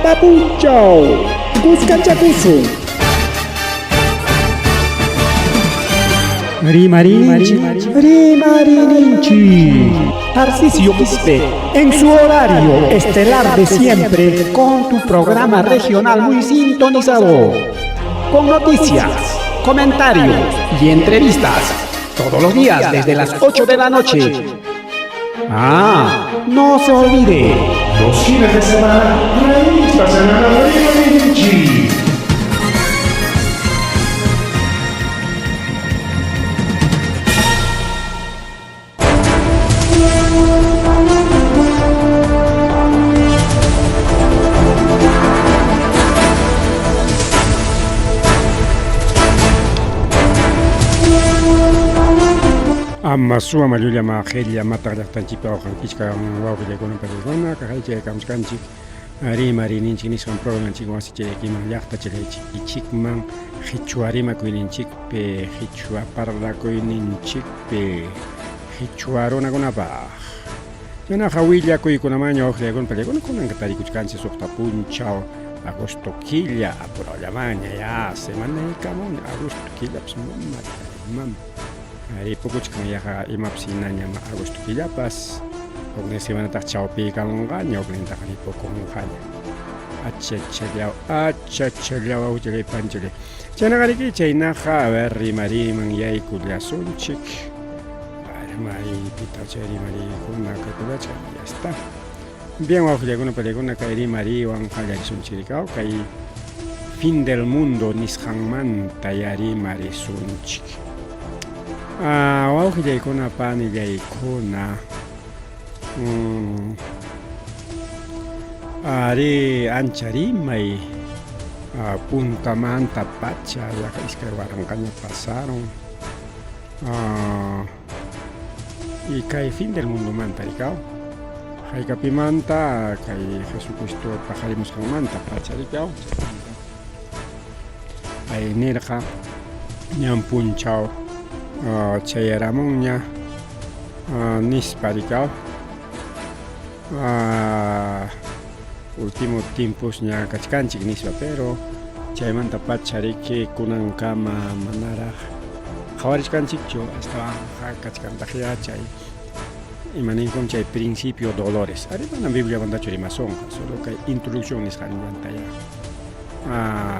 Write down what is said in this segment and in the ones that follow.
Papuchao, Cuscachacuzo. Rimarinchi. Tarcisio Quispe, en su horario estelar de siempre, con tu programa regional muy sintonizado, con noticias, comentarios y entrevistas, todos los días desde las 8 de la noche. No se olvide, los fines de semana, revistas en la Rimarinchi. Amma suwa malulia ma kheli ma tarla tanchi pa khan kichka wa ko le kono pelona ka hai kam skanchi ari mari nin chini son program chi wasi che ki ma yakta che chi chik man khichuari ma ko nin chik pe khichua parla ko nin chik pe khichuaro na kona ba yana hawilla ko ikona maño le kon pele kon an katari kuchkanse sokta punchao agosto killa por la maña ya semana y camón agosto killa pues mam Ari pokuchkan yaha imapsina nyama agosto killapas ogni semana ta chawpi kalonga nyoglinta kani pokonghanya achachaliao ujele panjele chanagari ki chaina ha verri mari man yai kulya sonchik mari pitachari mari kuna kakulacha ya está bien wafle kuna peleguna kairi mari wan khalya sonchirikao kai fin del mundo nishangman tayari mari sonchik wao hija ikona pani ya ikona ari anchari mai punta manta pacha ya iska barangkanya pasaron y kai fin del mundo manta ricao hay capimanta kai Jesucristo pajarimos con manta pacha ricao ay nirja nyam punchao Chayaramonya nisparicao último tiempos nya kachkanchik nispa pero chaymanta pachariki kunan kama manara khawarishkanchikcho hasta kachkantaqya chay imaninkum chay principio dolores ari mana Biblia manda churimason solo kay introducción nisqanllanta ya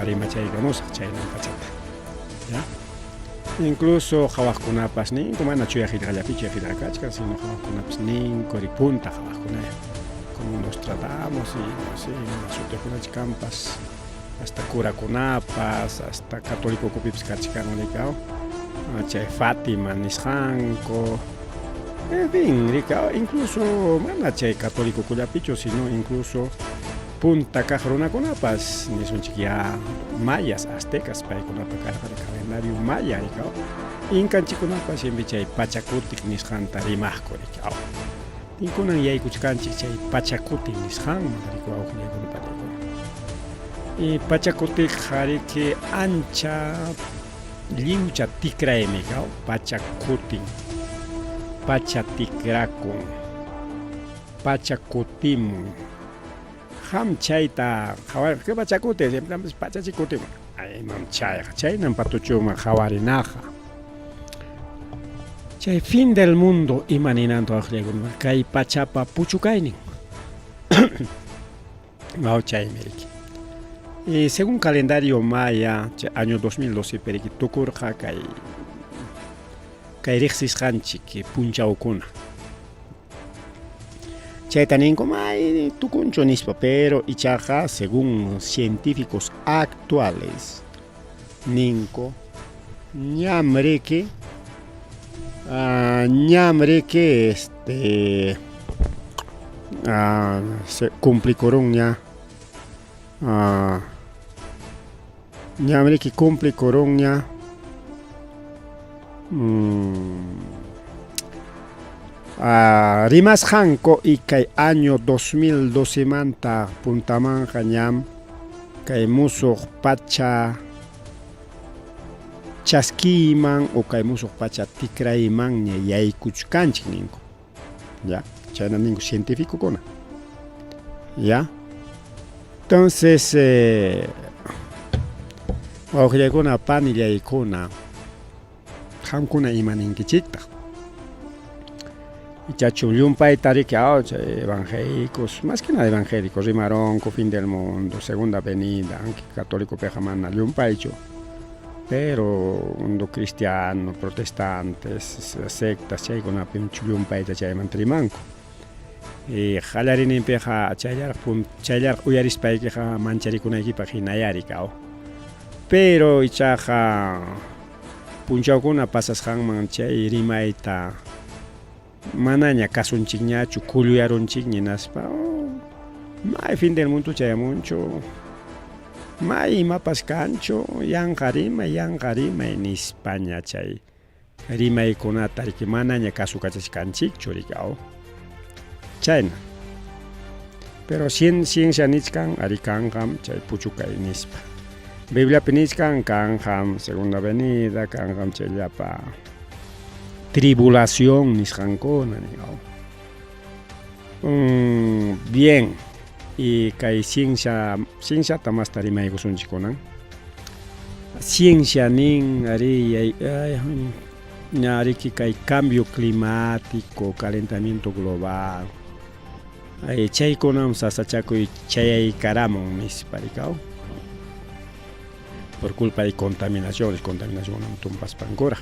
rima chaykamusa chaynan pachata ya incluso hawajkunapas ninku mana chuyajirqallapichu yajirqakachkan sino hawajkunapas ninku ripunta hawajkunaya como nos tratamos y no sé sutejunachkampas hasta curakunapas hasta católico kupipis kachkan rikao chay Fátima nisqanku en fin rikao incluso mana chay católico kullapichu sino incluso punta kajrunakunapas nisunchik ya mayas aztecas paykunapa karqa calendario maya rikao inkanchikunapas siempre chay pachakutik nisqanta rimaqku rikao inkunan yaykuchkanchik chay pachakutik nisqan rikao awqillaykunapa y pachakutik qariki ancha liucha tikraymi rikao pachakutin pachatikrakun pachakutimun ham chayta khawar ke pachakute siempre pachachikute ay mam chay nan patuchuma khawarinaja chay fin del mundo imaninanto ajlegun kay pachapa puchukaynin mau chay meriki y según calendario maya año 2012 periki tukurja kay riqsisqanchik punchaukuna Chaytaninko may tukuncho nispa pero ichaja según científicos actuales ninko ñamreke se complicaron ya ñamreke complicaron ya rimas hanko y kay año 2012 manta puntamanja ñam kay musuq pacha chaskiman o kay musuq pacha tikrayman ña yaykuchkanchik ninku ya chayna ninku científico kuna ya Entonces, wawqiykuna panillaykuna qamkuna imaninkichikta ichachu llumpayta riki chay evangélicos, más que nada evangélicos, Rimaronco, Fin del Mundo, Segunda Avenida, aunque católico peja mana llumpaychu, pero undo cristiano, protestantes, sectas chaykunapi llumpayta chayman trimanku. Y hallarini peja chaylar uyarispaykiqa mancharikunaykipaq hinayari kaw. Pero ichaqa punchawkuna pasasqanman chay rimayta manaña kasunchikñachu kulluyarunchikña naspa may fin del mundo chayamunchu may imapas kanchu yanqa rimay nispaña chay rimaykunata riki manaña kasukachashkanchikchu rikaw chayna. Pero ciencia nichkan ari kanqam chay puchukay nispa. Bibliapi nichkan kanqam Segunda Avenida, kanqam chayllapa tribulación nisqankuna niqaw. Bien, y kay cienciata masta rimaykusunchikkunan. Ciencia nin ari ñariki kay cambio climático, calentamiento global. Chaykunam sasachakuy chayaykaramun nispa rikaw. Por culpa de contaminación tumpaspankura.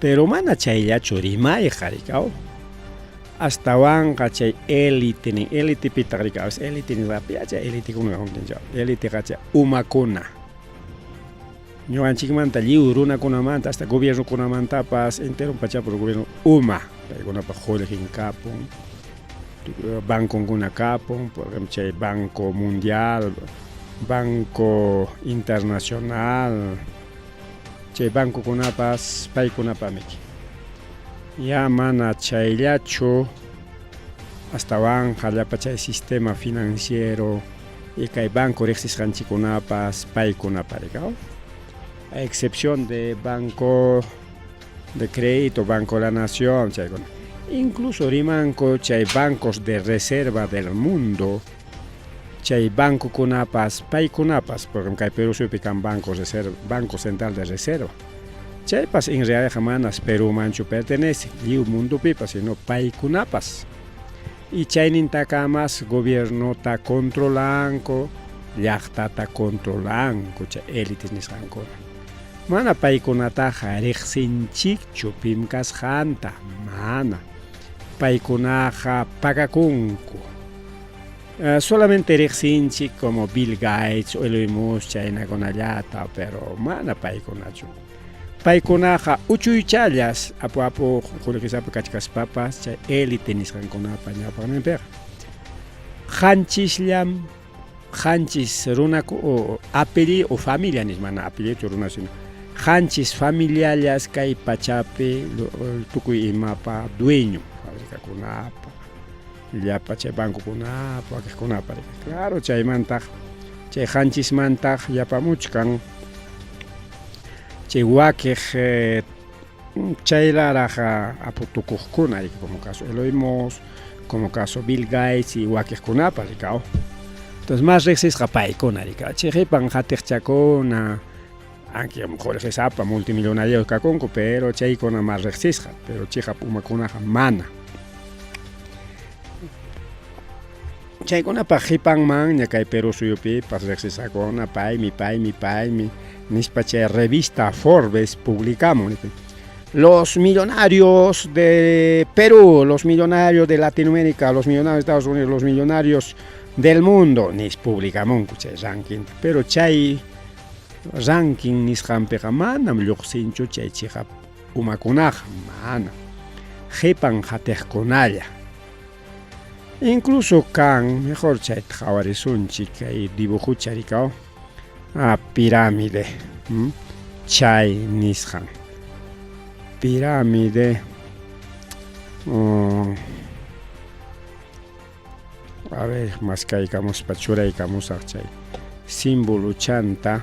Pero mana chayllachu rimayqa rikaw. Hasta wanqa chay élite pita rikaw, élite nisqapi chay élite kuna huntinchaw. Élite chay umakuna. Ñuqanchikmanta lliw runakunamanta hasta gobiernokunamantapas entero pachapur gobierno paykunapa jorgin kapun, bankokuna kapun, por ejemplo chay Banco Mundial, Banco Internacional, chay bancokunapas paykunapamiki. Ya mana chayllachu hasta hallapa chay sistema financiero y kay banco riqsisqanchikkunapas paykunapa rikaw. A excepción de Banco de Crédito, Banco de la Nación, chaykuna. Incluso rimanko chay bancos de reserva del mundo, chay bancokunapas paykunapas, por ejemplo kay Perú supi kan Banco Central de Reserva. Chaypas en realidad manas Perú manchu pertenece, lliw mundupipas, sino paykunapas. Y chaynintaka mas gobierno ta controlanko, llaqtata controlanko chay élites nisqankuna. Mana paykunataqa riqsinchikchu pimkasqanta, mana. Paykunaqa pagakunku. Solamente riqsinchik como Bill Gates o Elon Musk chaynakunallata, pero mana paykunachu. Paykunaqa uchuychallas apu quriqisapi kachkaspapas chay élite nisqankunapa ñawpaqninpiqa. Qanchis runaku o apellido o familia nismana apellido runa sino qanchis familiallas kay pachapi tukuy imapa dueño fabricakunapa llapa chay bancokunapa wakiqkunapa claro chaymantaq chay qanchismantaq llapamuchkan chay wakiq chaylaraqa aputukuqkuna como caso Elon Musk, como caso Bill Gates y wakiqkunapa rikaw. Entonces más riqsisqa paykuna rikaw. Chayqipan qhatiqchakuna aunque jorgesapa multimillonarios kakunku, pero chaykuna más riqsisqa, pero chayqa umakunaqa mana. Chaykunapa qipanman ña kay Perú suyupipas riqsisaquna paymi nispa chay revista Forbes publicamos los millonarios de Perú, los millonarios de Latinoamérica, los millonarios de Estados Unidos, los millonarios del mundo nis publicamos chay ranking, pero chay ranking nisqanpiqa manam lluqsinchu chay chiqa umakunaqa mana qipan qhatiqkunalla. Incluso kan mejor chay qhawarisunchik kay dibujucha rikaw pirámide chay nisqan pirámide a ver más kaykamus pachuraykamus chay símbolo chanta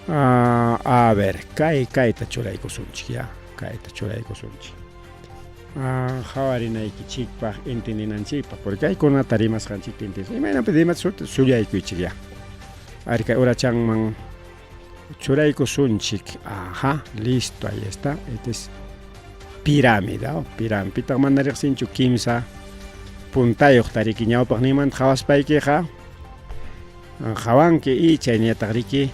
a ver kayta churaykusunchik ya kayta churaykusunchik hawarinaykichikpaq entendinanchikpaq porque haykuna tarimas qanchikta entendish imaynapi dimas sullay ari kay urachanman churaykusunchik listo ahí está este es pirámide pirámide mana riqsinchu kimsa puntayuq tariki ñawpaq nimanta qawaspaykiqa qawanki y chayñataq riki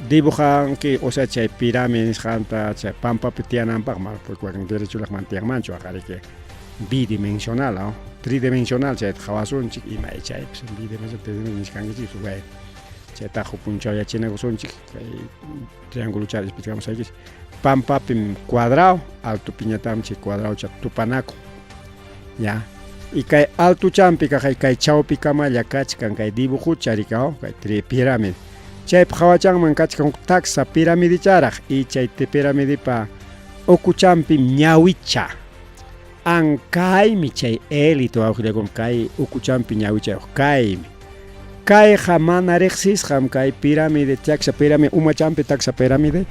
dibujanki o sea chay pirámide nisqanta chay pampapi tiyananpaqman porque wakin derechulaqman tiyanmanchu aqariki bidimensional tridimensional chay qawasunchik imay chaypis bidimensional nisqankichik way chay tajo punchaw yachinakusunchik kay triángulo chari explicamusaykichik pampapi cuadrado alto piñatam chay cuadrado chay tupanaku ya y kay alto champiqa kay chawpi kamalla kachkan kay dibujo charikaw kay pirámide chay qhawachanman kachkan taxa pirámide charaq y chay pirámide pa ukuchampi ñawicha ankaymi chay élito awqilakun kay ukuchampi ñawicha kaymi kayqa mana riqsisqam kay pirámide taxa pirámide umachampi taxa pirámide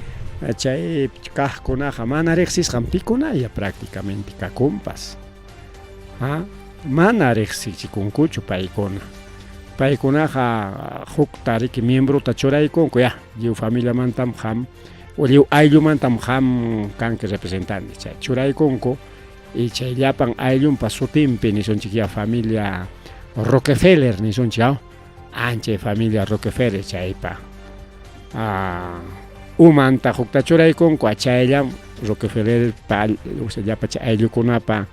chay kaqkunaqa mana riqsisqam pikunaya prácticamente kakumpas mana riqsichikunkuchu paykunaqa huk tariki miembrota churaykunku lliw familiamantam qam o lliw ayllumantam qam kanki representante chay churaykunku y chay llapan ayllunpa sutinpi nisunchik familia Rockefeller nisunchik ancha familia Rockefeller chaypa umanta hukta churaykunku chayllam Rockefeller llapa chay ayllukunapa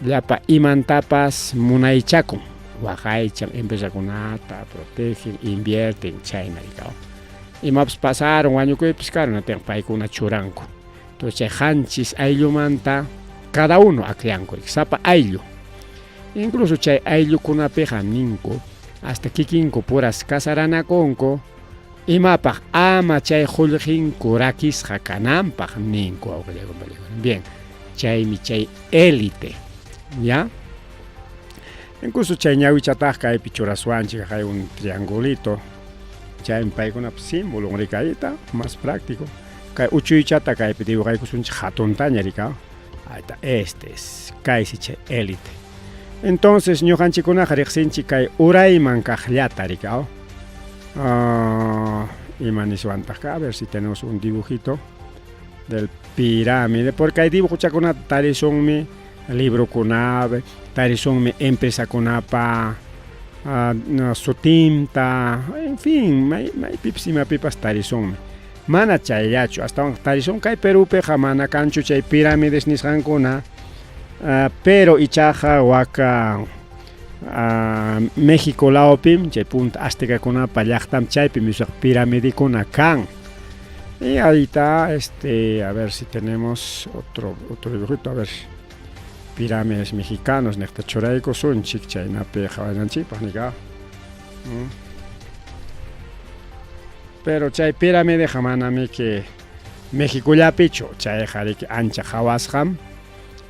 llapa imantapas munaychakun waqaychan empresakunata protegen invierten chaymarikaw imapas pasaron wañukuypis karon paykuna churanku entonces chay qanchis ayllumanta cada uno akrianku sapa ayllu incluso chay ayllukunapiqa ninku hasta kikinku puras kasaranakunku imapaq ama chay qullqinku rakisqa kananpaq ninku bien chaymi chay élite ya incluso chay ñawichataq kaypi churaswanchik hay un triangulito chaymi paykunapas símbolo rikayta más práctico kay uchuychata kaypi dibujaykusunchik hatuntaña rikaw ahí este es kaysi chay élite entonces ñuqanchikkunaqa riqsinchik kay urayman kaqllata rikaw ima niswantaq a ver si tenemos un dibujito del pirámide porque hay dibujuchakunata tarisunmi librokunapi tarisunmi empresakunapa sutinta en fin maypipas imapipas tarisunmi mana chayllachu hasta tarisun kay Perupiqa mana kanchu chay pirámides nisqankuna pero ichaqa waka México laopim chay punta aztecakunapa llaqtam chaypi misaq piramidikuna kan y ahí está a ver si tenemos otro dibujito a ver pirámides mexicanos necta churayku sunchik chaynapi qawananchikpaq nika pero chay pirámide manami que Mexicollapichu chay qariki ancha qhawasqam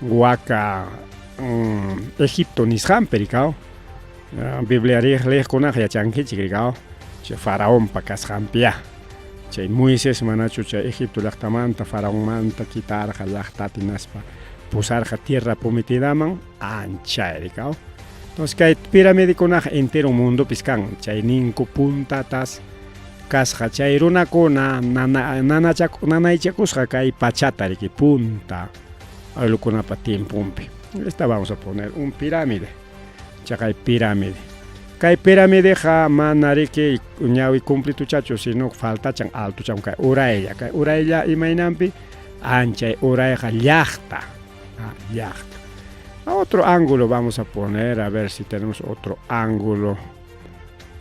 waka Egipto nisqanpi rikaw Biblia riqkunaqa yachankichik rikaw chay faraonpa kasqanpi chay Moisés manachu chay Egipto llaqtamanta faraonmanta quitarqa llaqtapi naspa pusarqa tierra prometidaman ancha rikaw entonces kay piramidikunaqa entero mundopis kan chay ninku puntatas kasqa chay runakuna nanaychakusqa kay pachata riki punta aylukunapa tiempumpi esta vamos a poner un pirámide chaqay pirámide kay piramideqa mana riki ñawi cumplituchachu sino faltachan altuchan kay uraylla imaynanpi ancha urayqa llaqta otro ángulo vamos a poner a ver si tenemos otro ángulo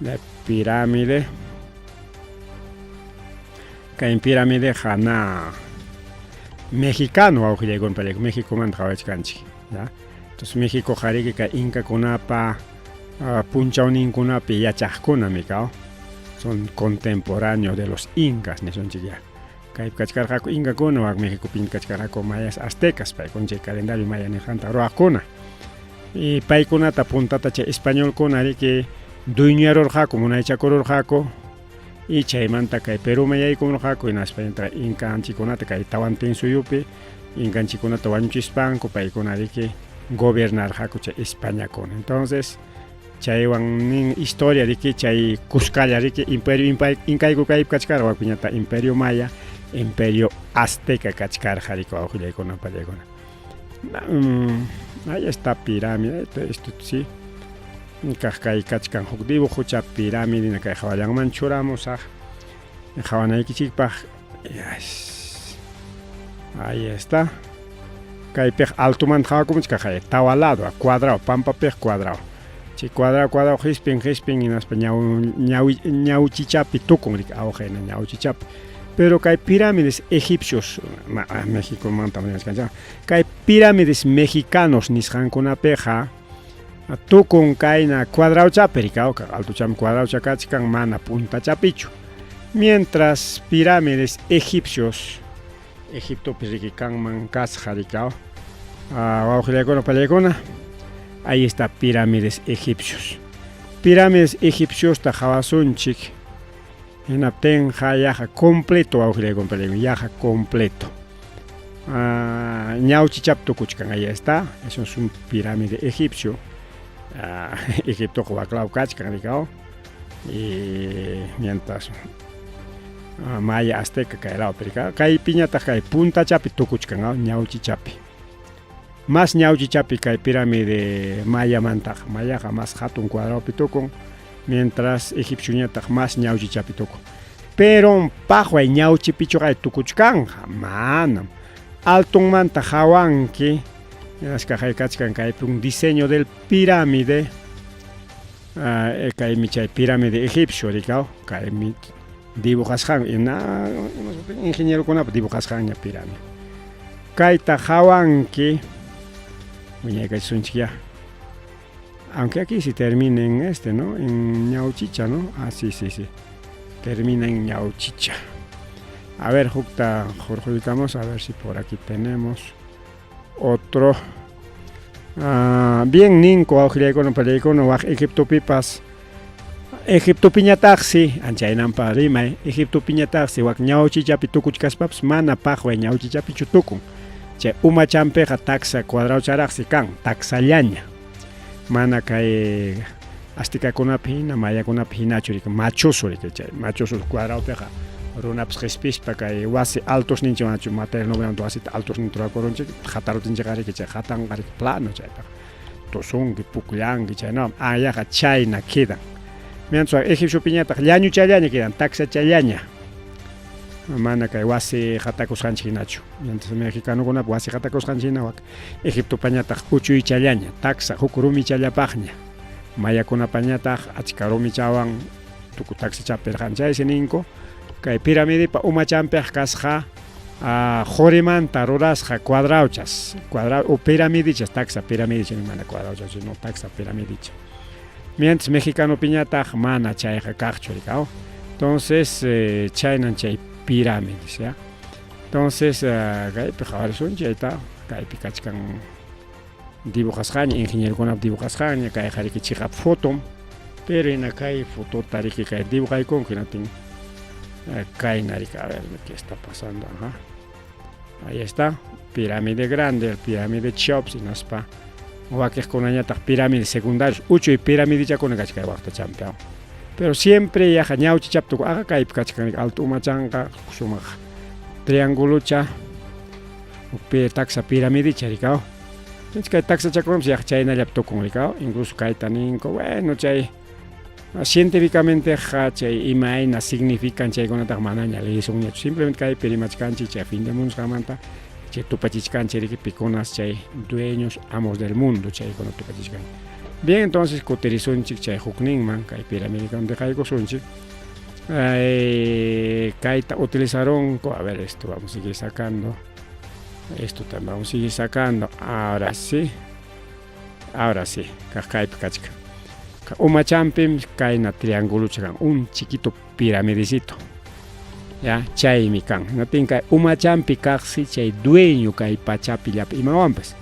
de pirámide kay pirámide jana mexicano awqillaygun parik México man qhawachkanchik ya entonces México qariki kay inca kunapa punchawninkunapi yachaqkunami kaw son contemporáneos de los incas nisunchik ya kay kachkarqaku incakuna waq México pin kachkarqaku mayas aztecas paykuna chay calendario maya niqanta ruwaqkuna y paykunata puntata chay españolkuna riki dueñarurqaku munaychakururqaku y chaymanta kay Perú mayaykunaqa hinaspa inka anchikunata kay Tawantin suyupi inkanchikunata wañuchispanku paykunariki gobernarqaku chay Españakuna. Entonces chaywan nin historia riki chay Cuscalla riki imperio incaiku kaypi kachkara wakpiñata imperio maya imperio azteca kachkarqa riki wawqillaykuna pallaykuna. Ahí está pirámide, esto sí. Kay kachkan huk dibujucha pirámide kay hawallanman churamusaq hawanaykichikpaq. Ahí está. Kaypik altumanta hawakumunchik kay tawalado, cuadrado, pampapik cuadrado. Chi cuadrado hispin hinaspa ñawchichapi tukun rik awqayna ñawchichapi. Pero kay pirámides egipcios, México manta kay pirámides mexicanos nisqankunapiqa tukun kayna cuadrado chapi rikaw, altucham cuadrado chakachkan mana punta chapichu. Mientras pirámides egipcios, Egiptopi riki kanman kasqa rikaw, wawqillaykuna pallaykuna, ahí está pirámides egipcios. Pirámides egipcios ta hawasunchik hinaptin yaja completo wawqillaykuna pallaykuna, yaja completo. Ñawchichap tukuchkan, ahí está, eso es un pirámide egipcio. Egipto huaclao kachkan rikaw, y mientras maya azteca kaylao perika kay piñata kay punta chapi tukuchkan ñawchi chapi. Más ñawchi chapi kay pirámide maya mantaq, mayaqa más hatun cuadrado pitukun, mientras egipcio ñataq más ñawchi chapi tukun. Pero paqway ñawchi pichu kay tukuchkanja manam altun manta hawanki. Un diseño del pirámide, kay michay pirámide egipcio rikaw, kay mi dibujasqan ingeniero kunapa dibujasqan pirámide. Kayta hawanki, muñeca sunchia. Aunque aquí sí termina en ¿no? En ñauchicha, ¿no? Sí. Termina en ñauchicha. A ver, jukta jorjudicamos, a ver si por aquí tenemos otro. Bien ninko awqillaykunan pallaykuna waq Egipto pipas Egipto piñataqsi anchaynanpa rimay Egipto piñataqsi waq ñawchichapi tukuchkaspapas mana paqway ñawchichapi tukun. Chay umachampiqa taxa cuadrado charaqsi kan taxallaña mana kay astikakunapi hina mayakunapi hinachu rika machoso rika chay machoso cuadradopiqa runapas qispispa kay wasi altos ninchi manachu material novenanto wasi altos ninchi rakurunchik hatarutinchik riki chay hatanqa riki plano chayta tosunki pukllanki chayno ayaqa chayna quedan. Mientras egipcio piñataq llañu challaña quedan taxa challaña mana kay wasi hatakusqanchik hinachu. Mientras mexicanokunapas wasi hatakusqanchik hina wak Egipto pañataq uchuy challaña taxa huk rumi challapaqña mayakuna pañataq achka rumi chawan tuku taxa chapirqanchaysi ninku. Kay piramidepa umachampiq kasqa jorimanta rurasqa cuadrauchas o piramidichas taxa piramidichas mana cuadrauchas sino taxa piramidichas. Mientras mexicano piñataq mana chayqa kaqchu rikaw. Entonces chaynan chay pirámides, ¿ya? Entonces kaypi qhawarishunchik chayta kaypi kachkan dibujasqaña ingenierkunapa dibujasqaña kayqa riki chiqap fotom pero hina kay fotota riki kay dibujaykunku hinatin Kainarika, a ver qué está pasando. Ajá. Ahí está, pirámide grande, pirámide Cheops, y nos pa. Huaques con añatas pirámides secundarios, ucho y pirámide ya con el cachca de Huacta Champion. Pero siempre ya jañau chichapto, haga caip cachca, alto machanca, suma triángulo cha, taxa pirámide charicao. Es que taxa chacrom se chayna yapto con ricao, incluso caetaninco, bueno, chay. Científicamente chay imaina significan chay con otra manaña le hizo un simplemente cae perimachcanchi chay fin de mundo jamanta chay tupachichcanchi que piconas chay dueños amos del mundo chay con tupachichan. Bien, entonces coterizonchi chay hukningman cay piramidicam de caigo sonchi caita utilizaron a ver esto vamos a seguir sacando esto también vamos a seguir sacando ahora sí cacay picachca. Umachampim caena triángulo chacan un chiquito piramidecito ya chay mi can no tenga umachampi casi chay dueño cay pachapi ya imawampes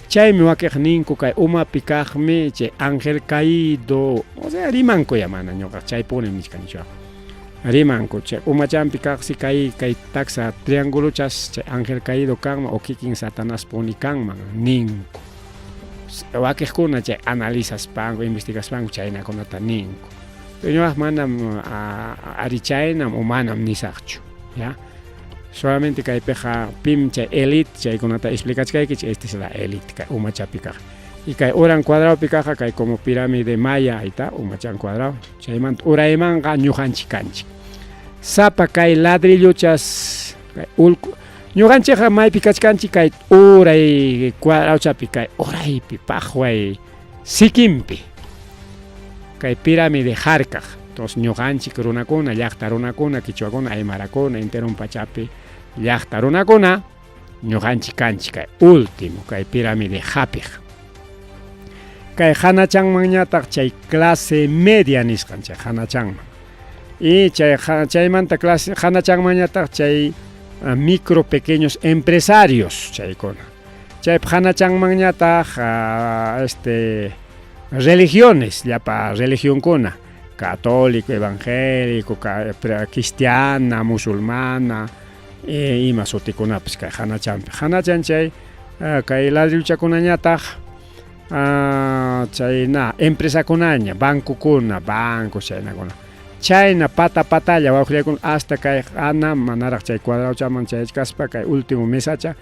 chay mi wakej ninko cay uma picajme chay ángel caído o sea rimanco ya mana ñoqa chay pone mis cancho rimanku chay umachampi kaqsi kay taxa trianguluchas chay ángel caído kanman o kikin Satanás puni kanman ninku wakiqkuna chay analizaspanku investigaspanku chaynakunata ninku pero ñuqaq manam arichaynam o manam nisaqchu ya solamente kaypiqa pim chay élite chaykunata explicachkayki esta es la élite kay umachapi kaq y kay uran cuadradopi kaqa kay como pirámide maya ayta umachan cuadrado chaymanta uraymanqa ñuqanchik kanchik sapa kay ladrilluchas kay ulku ñuqanchikqa maypi kachkanchik kay uray cuadradochapi kay uraypi paqway sikinpi kay pirámide harkaq entonces ñuqanchik runakuna llaqta runakuna kichwakuna aymarakuna enteron pachapi llaqta runakuna ñuqanchik kanchik kay último kay pirámide hapiq kay hanachanmanñataq chay clase media nisqan chay hanachanman y chaymanta clase hanachanmanñataq chay micro pequeños empresarios chaykuna chay hanachanmanñataq religiones llapa religionkuna católico evangélico cristiana musulmana ima sutikunapas kay hanachan chay kay ladrilluchakunañataq chayna empresakunaña bancukuna bancos chaynakuna chayna patalla wawqiykuna hasta kay ana manaraq chay cuadradochaman chay kaspa kay último mesacha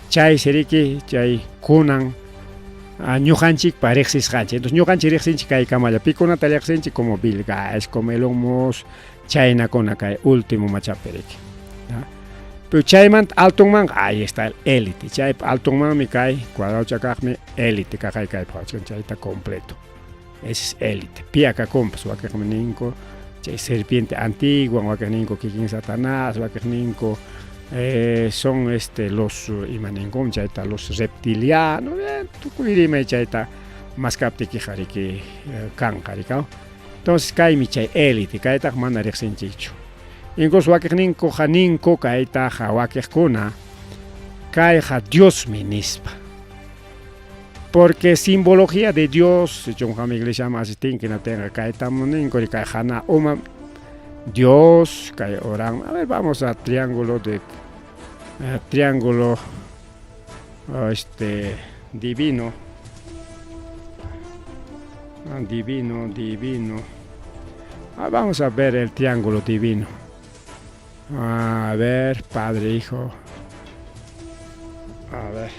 chay siriki chay kunan ñuqanchikpa riqsisqanchik entonces ñuqanchik riqsinchik kay kamalla pikunata riqsinchik como Bill Gates como Elon Musk chaynakuna kay último machapiriki pero chaymanta altunman ahí está el élite chay altunmanmi kay cuadradocha kaqmi élite kaqay kay chayta completo es élite piaka kompas wakiqmi ninku chay serpiente antigua wakiqninku kikin Satanás wakiqninku son los imaninkum chayta los reptilianos tukuyrimay chayta maskaptiki qariki kan qarikaw entonces kaymi chay élite kaytaq mana riqsinchikchu incluso wakiqninku haninku kaytaqa wakiqkuna kayqa Diosmi nispa porque simbología de Dios chunqami iglesiaman asistinki na tenga kaytaman ninkuri kay hana uma Dios kay oran a ver vamos a triángulo divino vamos a ver el triángulo divino a ver Padre Hijo a ver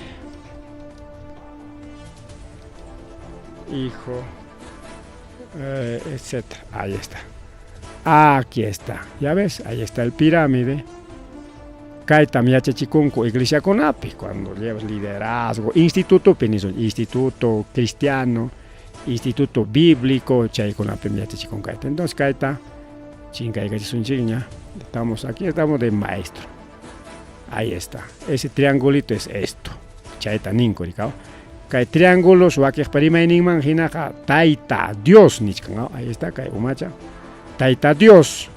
Hijo etcétera ahí está. Aquí está, ya ves, ahí está el pirámide. Kaita miachachikunku iglesia conapi, cuando llevas liderazgo, instituto cristiano, instituto bíblico, chay conapi miachachikun kaita. Entonces kaita, chinkaiga chisunchiña, estamos aquí, estamos de maestro. Ahí está, ese triangulito es esto, chaita ninkurikao. Kay triángulos wakih parima iningman hinaqa taita Dios nichkan, ahí está kay umacha. Taita Dios,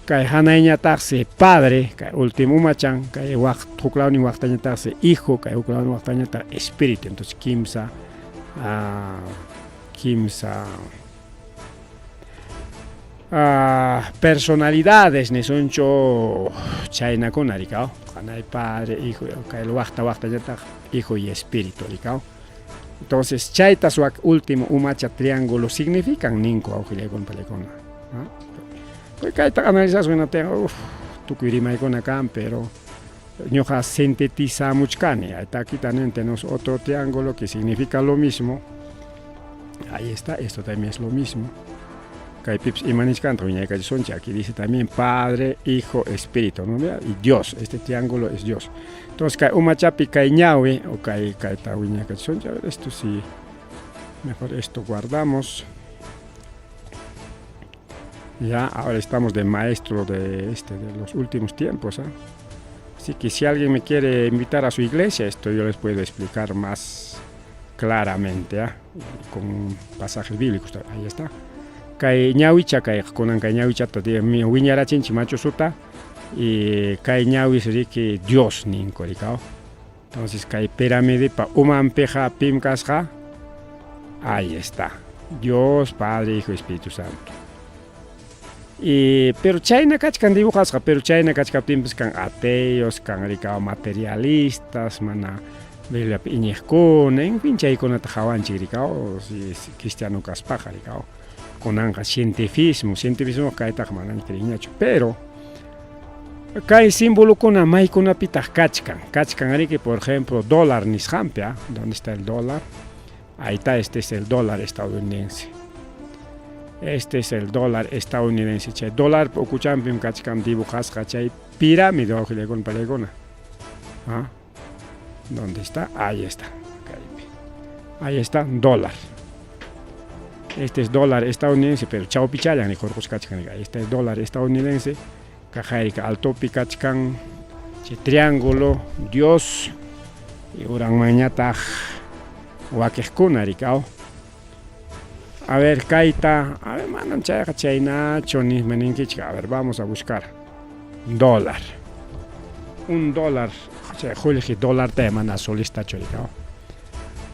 kay hanayñataqsi Padre, kay último umachan, kay huklawni waqtañataqsi Hijo, kay huklawni waqtañataq Espíritu. Entonces kimsa personalidades nisoncho chaynakuna rikao, hanay Padre, Hijo, kay waqtañataq Hijo y Espíritu rikao. Entonces, chaytas wak último umacha triángulo significan ninko auxilaykuna palikuna. Pues kayta analizas una tengo tukuyrimaykuna kan, pero ñuqa sintetizamuchkani. Aquí también tenemos otro triángulo que significa lo mismo. Ahí está, esto también es lo mismo. Kaypips imanichkanto ñaykachishunchik, aquí dice también Padre, Hijo, Espíritu, ¿no? Y Dios, este triángulo es Dios. Entonces, kay umachapi kay ñawi o kay ñaykachishunchik, esto sí, mejor esto guardamos. Ya, ahora estamos de maestro de los últimos tiempos, ¿eh? Así que si alguien me quiere invitar a su iglesia, esto yo les puedo explicar más claramente, ¿eh? Con pasajes bíblicos, ahí está. Kay ñawicha kay kunan kay ñawichata mi wiñarachinchi machusuta y kay ñawis riki Dios ninkurikao. Entonces kay pirámide pa umanpeja pimkasja, ahí está. Dios, Padre, Hijo, Espíritu Santo. Pero China kachkan dibujas, pero China kachkan tiempos kan ateos, kan ricao materialistas, mana Biblia iñejkuna, en fin chaykunata hawanchik ricao, si cristiano kaspaja ricao, kunanqa cientifismo kaytaqa manami kriyñachu, pero kay símbolokuna maykunapitaq kachkan riki, por ejemplo, dólar nisqanpi, ¿dónde está el dólar? Ahí está, este es el dólar estadounidense. Este es el dólar estadounidense. Chay dólar ukuchampim kachkan dibujasqa chay pirámide ojilegon palegona. ¿Dónde está? Ahí está. Ahí está, dólar. Este es dólar estadounidense, pero chao pichayan ni jorjos kachkan. Este es dólar estadounidense. Kajairika altopi kachkan. Chay triángulo, Dios. Y urang mañata wakejkuna rikao. A ver, kaita, a ver, manan chayna, chonis meninkichka, a ver, vamos a buscar. Dólar. Un dólar, julji dólar te mana solista choricao.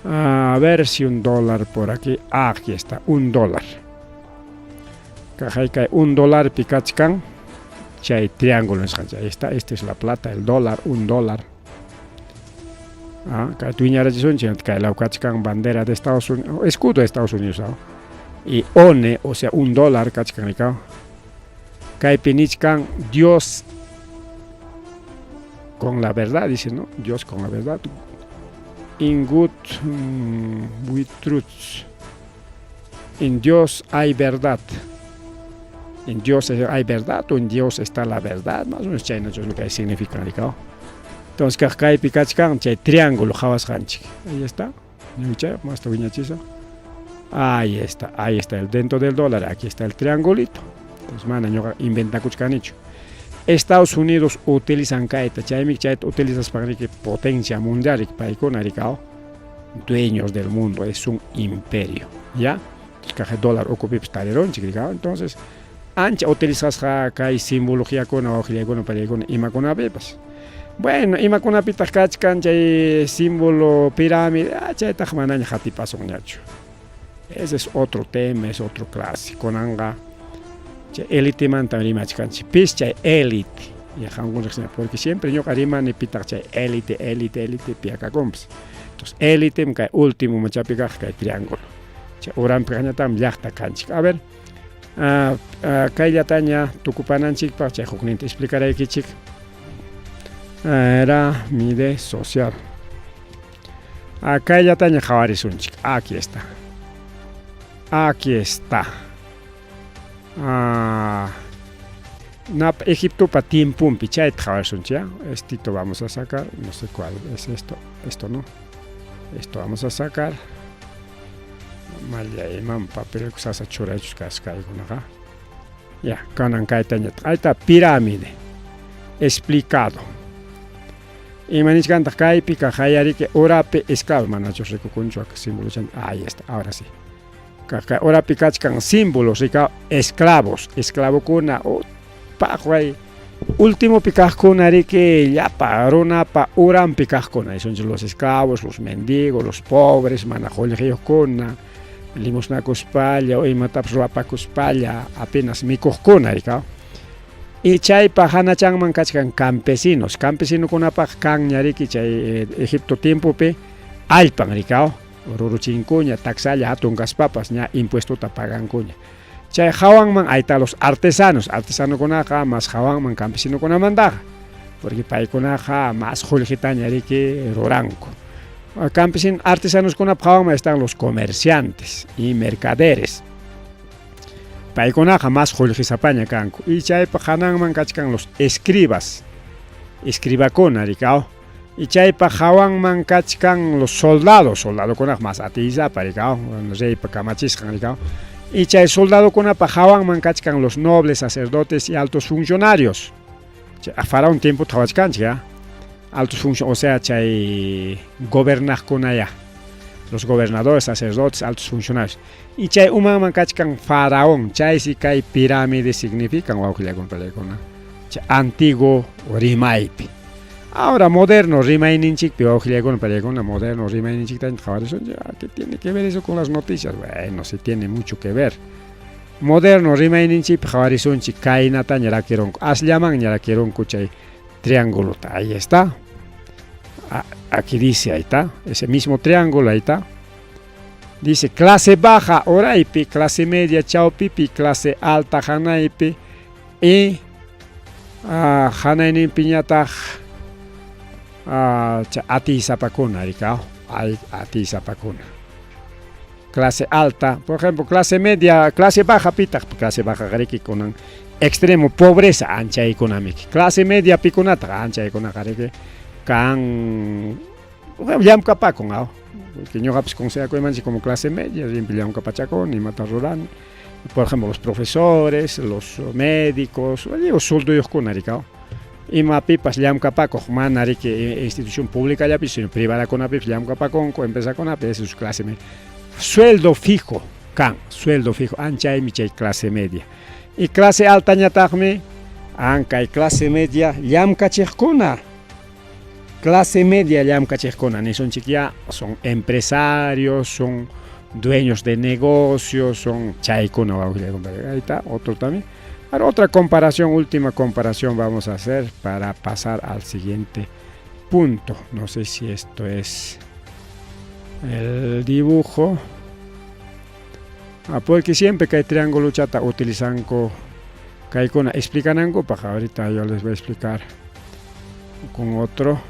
A ver si un dólar por aquí. Aquí está, un dólar. Kajaika, un dólar pikachkan. Chay triángulo, ahí está, esta es la plata, el dólar, un dólar. Kay tuiñara chison, kay la kachkan bandera de Estados Unidos, escudo de Estados Unidos. Y one, o sea, un dólar, kachkan ricao. Kay pinichkan, Dios con la verdad, dice, ¿no? Dios con la verdad. In good with truth. En Dios hay verdad. En Dios hay verdad, o en Dios está la verdad. Más o menos chayna es lo que significa ricao. Entonces, kay pikachkan, chay triángulo, jawas hanchik. Ahí está. Más toviñachisa. Ahí está, el dentro del dólar, aquí está el triangulito. Entonces, mana, yo inventa kuchkanicho. Estados Unidos utilizan kaita, chaymik chayta utilizas para que potencia mundial, paikuna ricao, dueños del mundo, es un imperio, ¿ya? Entonces, el dólar ocupips taleron, ricao. Entonces, ancha utilizas kai simbología con ojilía con paikuna, imakuna bepas. Bueno, imakuna pitas kachkan, chay símbolo pirámide, chayta mananya jatipaso ñacho. Ese es otro tema, es otro clásico. Conanga, élite manta rimachkanchi, pischa élite. Porque siempre yo harima ni pitacha élite, piaca comps. Entonces, élite, que último machapica, que triángulo. Oran pegañatam, yachta canchi. A ver, Kailataña, Tucupananchik, pacha, Joknint, explicaré aquí, chic. Era mide social. Kailataña, Javarisunchik. Aquí está. Aquí está. Egipto para tiempo pichait ya. Esto vamos a sacar. No sé cuál es esto. Esto no. Esto vamos a sacar. Malya imam papel que se hace churechos cascai con acá. Ya, canan caetaña. Ahí está pirámide. Explicado. Y maniscanta caipica hayari que orape esclavo manachos recocuncho que símbolo. Ahí está. Ahora sí. Ahora picachkan símbolos, esclavos, esclavo kuna, pajuay, último picajkuna que ya parona pa uran picajkuna, son los esclavos, los mendigos, los pobres, manajolejos kuna, limosna cuspalla, o imatapsua pa cuspalla, apenas mikojkuna, y chay pa hanachan mankachkan campesinos kuna pa kan ñariki chay Egipto tiempo pe alpan ricao. Ruruchincuña, taxalla, hatungas papas, ya impuesto tapagan cuña. Chay jawanman, ahí está los artesanos conaja, más jawanman, campesino con amandaja. Porque pay conaja, más juljitaña, que roranco. Campesinos, artesanos con jawanman están los comerciantes y mercaderes. Pay conaja, más juljizapaña canco. Y chay pajananman, cachcan los escribas. Escribacona, ricao. Y chaypa jawanman kachkan los soldados con más atiza paricao, no sé pa camachiscan ricao. Y chay soldado con jawanman kachkan los nobles, sacerdotes y altos funcionarios. Para un tiempo tawachkan ya. Altos funcionarios, o sea, chay gobernar con allá. Los gobernadores, sacerdotes, altos funcionarios. Y chay umanman kachkan faraón, chay si kay pirámide significan antiguo rimaipi. Ahora moderno, Rimaininchik, Piojilegon, Pelegona, moderno, Rimaininchik, ¿qué tiene que ver eso con las noticias? Bueno, sí tiene mucho que ver. moderno rimaininchip jawarizunchi kainata ñarakironku asllaman ñarakironku chay triangulota. Ahí está. Aquí dice, ahí está, ese mismo triángulo, ahí está. Dice clase baja oraipi, clase media chaupipi, clase alta hanaipi y hanainin piñata ati zapacuna, ati zapacuna. Clase alta, por ejemplo, clase media, clase baja pita, clase baja gariki con extremo pobreza ancha económica. Clase media picunata ancha económica can yam capacon que yo pues consejo como clase media, yam capachacón y matarroran. Por ejemplo, los profesores, los médicos, los soldados con aricao. Y mapipas yam capaco, manari que institución pública ya pues privada con apip yam capacón, empresa con apip es su clase media. Sueldo fijo, sueldo fijo, ancha y miche clase media. Y clase alta ñatagme, anca y clase media yam cachecona. Clase media yam cachecona, ni son chiquia, son empresarios, son dueños de negocios, son chaicona, ahí está, otro también. Ahora otra comparación, última comparación vamos a hacer para pasar al siguiente punto. No sé si esto es el dibujo. Porque siempre que hay triángulo chata utilizan con explican algo, para ahorita yo les voy a explicar con otro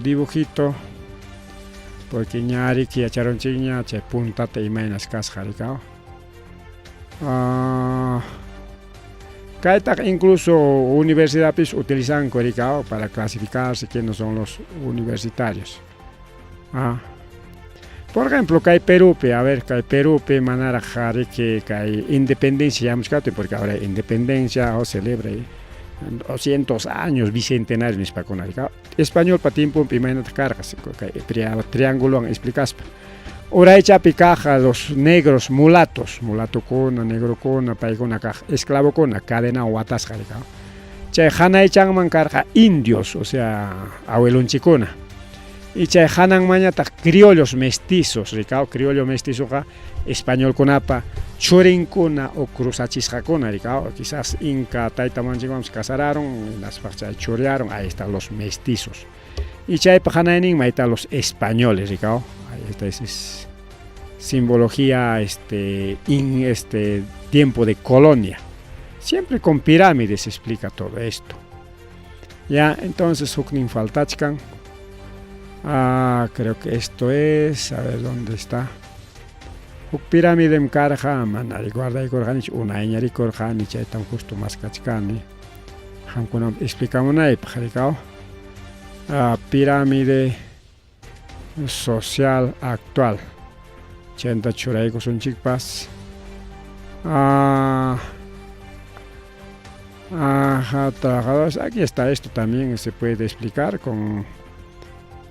dibujito. Porque ñari que echaron chiña, che punta te imaginas casjaricao. Incluso universidades utilizan coricao para clasificarse quiénes son los universitarios. Por ejemplo, que hay Perú, manera que hay independencia, porque ahora independencia celebra 200 años bicentenario en español para tiempo imagínate cargas triángulo explicas ahora echa picaja los negros mulato cona negro cona paigona caja esclavo cona cadena o atas jaricao che hana echan man carga indios o sea abuelon chicona y che hanan mañata criollos mestizos ricao criollo mestizo español conapa chorincona o cruzachisjacona ricao quizás inca taitamanchigam se casaron las parchas chorearon ahí están los mestizos y chay pajanainin maita los españoles ricao ahí está es simbología tiempo de colonia siempre con pirámides se explica todo esto ya entonces huknin faltachkan creo que esto es a ver dónde está pirámide karja manari guarda y corjanich una ñari corjani chay tan justo más kachkani hankuna explicamos ahí pajaricao pirámide social actual chenta churaiko son chikpas trabajadores aquí está esto también se puede explicar con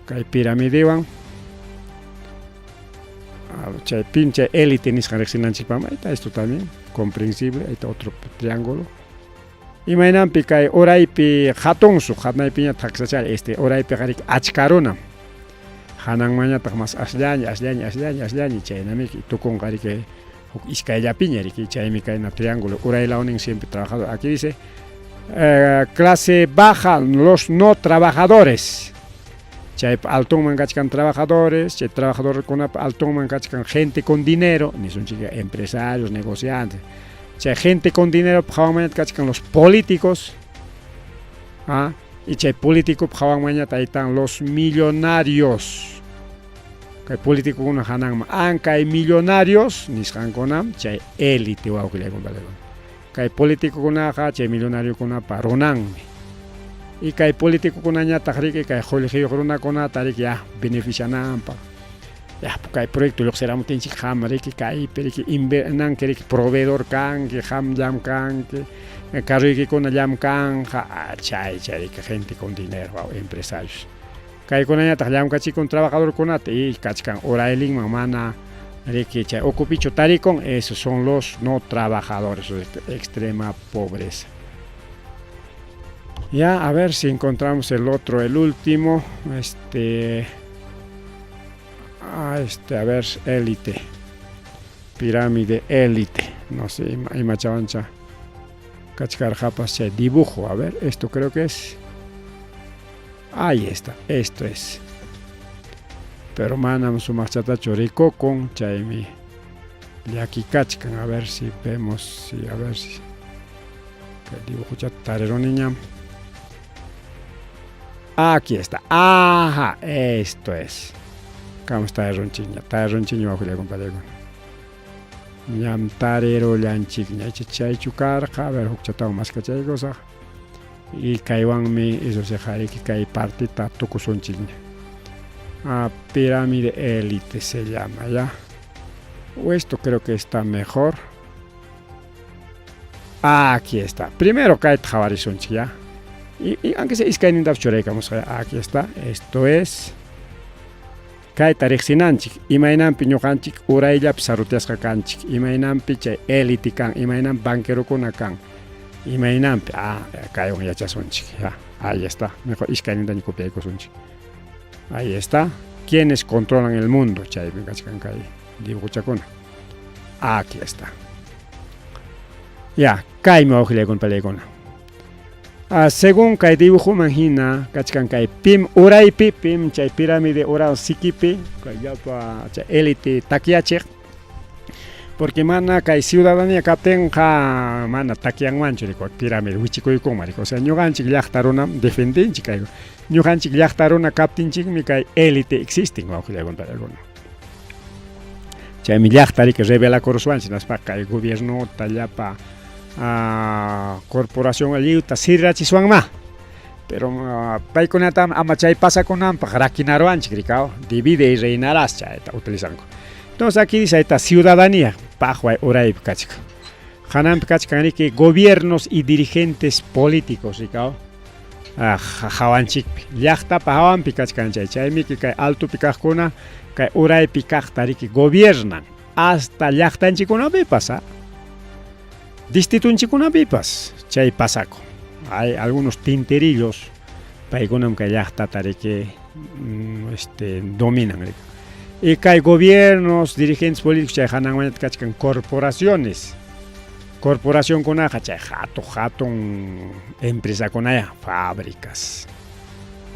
que pirámide van chay pinche élite ni ahí está esto también comprensible ahí está otro triángulo imaginan picay oraipi hatonsu hatnaipiña taxachal oraipi garik achkarona hanan maña más asllañi chaynamiki tukun garike iskayllapiña riki chaymi kayna triángulo oray laonin siempre trabajador aquí dice clase baja los no trabajadores chay altón mancachkan trabajadores, chay trabajadores con altón mancachkan gente con dinero, ni son empresarios, negociantes. Chay gente con dinero mancachkan los políticos, y chay político ahí están los millonarios. Chay político una hanan hay millonarios, ni sanconam, chay élite o algo le chay político con chay millonario con paronan. Y que hay político con aña tajrique que hay colegio con una cona tarik ya benefician ampa ya porque hay proyecto lo será un tenchi hamre que hay pero que invernan que proveedor can que ham jam can que carrique con jam can chay que gente con dinero empresarios que hay con aña tajlam cachi con trabajador con ate y cachcan ora el mamana que chay ocupicho taricon esos son los no trabajadores de extrema pobreza. Ya, a ver si encontramos el último, a ver, élite. pirámide élite, no sé, ima chavancha kachkarjapas chay dibujo, a ver, esto creo que es, ahí está, esto es, pero manam sumachata chorico con chaymi yaki kachkan, a ver si vemos, si, a ver si que dibujo chatarero niña. Aquí está, ajá, esto es. ¿Cómo está el ronchiña? Está el ronchiña bajo la compañía. Ñam tarero llanchiña, chay chukar, a ver, huchatao más que chay cosa. Y caiwan mi, eso se jare que cae parte tato cosonchiña. Pirámide élite se llama, ¿ya? O esto creo que está mejor. Aquí está. Primero cae jabarizonchi, ¿ya? Y aunque se iscaen en vamos a aquí está. Esto es. Cae tarixinanchik. Imainampi ñoqanchik urayllap sarutiasqa kanchik. Imainampi chay élite kan. Imainam banquerokuna kan. Imainampi. Cae un yachasonchik. Ya. Ahí está. Mejor iscaen en copiaicosunchik. Ahí está. ¿Quiénes controlan el mundo? Chay vengachikan cae. Dibuchacona. Aquí está. Ya. Cae me ojile con pelegona. Según kay dibujo imagina kachkan kay pim uraypi pim chay pirámide ural sikipi kay yapa chay élite takiachik porque mana kay ciudadanía kapten ja mana takian mancho liko pirámide huichikoykon mariko, o sea ñuqanchik llaqtaruna defendinchik kay ñuqanchik llaqtaruna kaptinchik mi kay élite existen wawqillaykuna alguno chaymi llaqtarika revela koruswanchik naspa kay gobierno tallapa corporación aliuta sirrachiswanma pero paykunata ama chay pasakunanpaq raquinaruanchik rikao divide y reinarás chayta utilizanku. Entonces aquí dice esta ciudadanía paqway uraypi kachka hananpi kachkanriki gobiernos y dirigentes políticos rikao hawanchikpi llaqtapa hawanpi kachkanchay chaymi kay altupi kaqkuna kay uraypi kaqtariki gobiernan hasta llaqtanchikunapi pasa distritunchikunapipas chay pasako. Hay algunos tinterillos paykunam kay llaqtatariki dominan. Y kay gobiernos, dirigentes políticos chay hananmanata kachkan corporaciones. Corporación kunaqa chay hatun empresa kunaya, fábricas.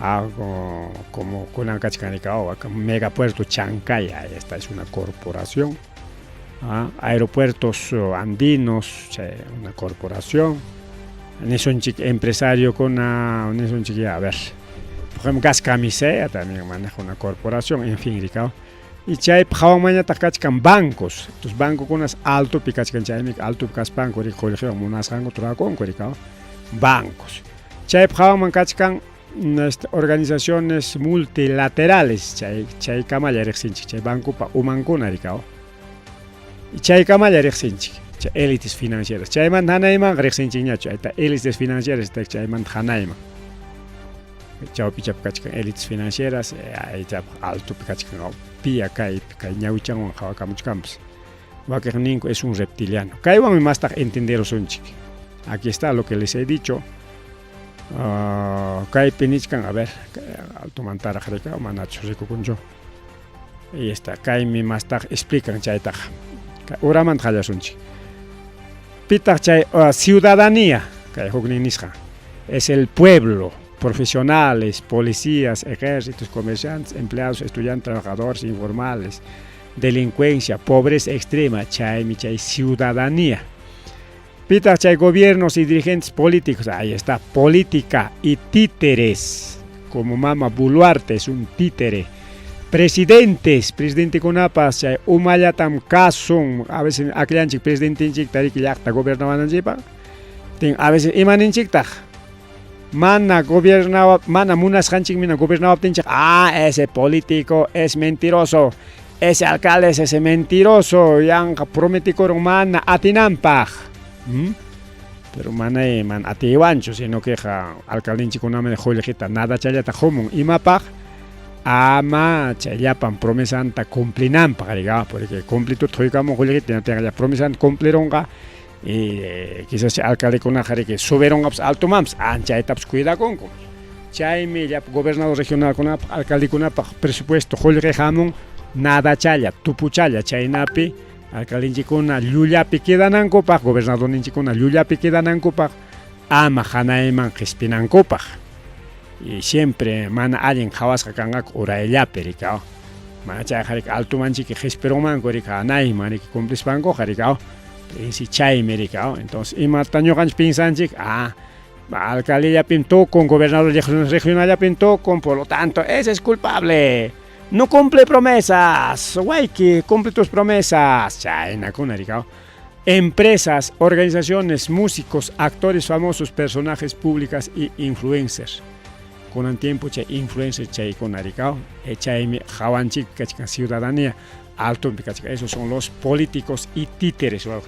Algo como kunan kachkanika megapuerto Chancaya, esta es una corporación. Aeropuertos andinos, una corporación. Nesonchik empresario con nesonchik, a ver, por ejemplo, Gas Camisea también maneja una corporación, en fin, ricao. Y chay pjawamaña takachkan bancos, tus bancos con unas alto picachkan chay alto picas banco ri colegio munas hango tracon ricao. Bancos. Chay pjawaman kachkan organizaciones multilaterales, chay kamalla rexinchik, chay banco pa umankuna ricao. Y chay kamalla rexinchik, chay élites financieras. Chayman hanayman rexinchik ñachu, ayta élites financieras chayman hanayman. Chawpi chap kachkan élites financieras, ayta alto kachkan pia kay ñawichanwan hawakamuchkanpas. Wakaq ninku es un reptiliano. Kaywanmi mastaq entenderos unchik. Aquí está lo que les he dicho. Kay pinichkan, a ver, alto mantara reka manachu rikukuncho. Y está, kaymi mastaq explican chaytaq. Uraman hallasunchik. Pitaq chay ciudadanía, kay huknin nisqa, es el pueblo, profesionales, policías, ejércitos, comerciantes, empleados, estudiantes, trabajadores informales, delincuencia, pobreza extrema, chay ciudadanía. Pitaq chay gobiernos y dirigentes políticos, ahí está, política y títeres, como Mama Boluarte es un títere. Presidentes, presidente kunapas chay umallatam kasun, a veces akillanchik presidentinchik tariki llaqta gobernawanancipa, a veces imaninchiktaq mana gobernaba, mana munasqanchik mina gobernawaptinchik, ese político es mentiroso, ese alcalde es ese mentiroso, yanqa prometicoron mana atinanpaq. Pero mana atiwanchu, sino que alcaldinchikunami joyejita nada chayata humun imapaq ama chayapan promesanta cumplinanpaq riga, porque cumplitut huykamun joyejita ya promesanta cumplironqa y quizás alcalde kunaqa que subierongapas altumams anchaytapas cuidakunku. Chaymi gobernador regional kunapaq alcalde kunapaq presupuesto joyejamun nada chaya tupuchaya chaynapi alcaldinchikuna llullapi quedanankupaq, gobernadorninchikuna llullapi quedanankupaq, ama hanayman qhispinankupaq. Y siempre mana allin hawasqa kanqaku urayllapi rikaw. Mana chayqa altumanchiki qhispirumanku rika hanayman riki cumplispankuqa rikaw. Si chaymi rikaw. Entonces imata ñuqanchik pinsanchik, alcaldillapim tukun, gobernador regionallapim tukun, por lo tanto ese es culpable. No cumple promesas, Wayki, cumple tus promesas. Chaynakuna rikaw. Empresas, organizaciones, músicos, actores famosos, personajes públicos y influencers. Con el tiempo chay influencers chay con aricao, chaymi hawanchik kachika ciudadanía, alto kachika, esos son los políticos y títeres o algo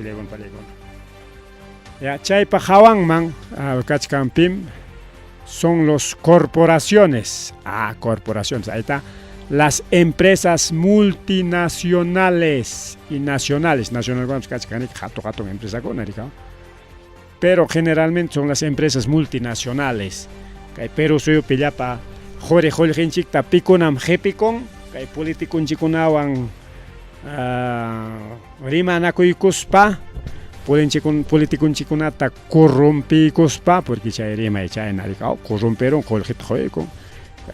ya chay pa hawanman kachikampim son los corporaciones, corporaciones, ahí está. Las empresas multinacionales y nacionales, nacional jato empresa con aricao, pero generalmente son las empresas multinacionales. Kay Perú suyo pillapa jore hinchikta pikunam jepikon kay politikunchikunawan rimanakuykuspa politikunchikunata corrompikuspa porque chay rima chay narikaw corromperon joljita joykon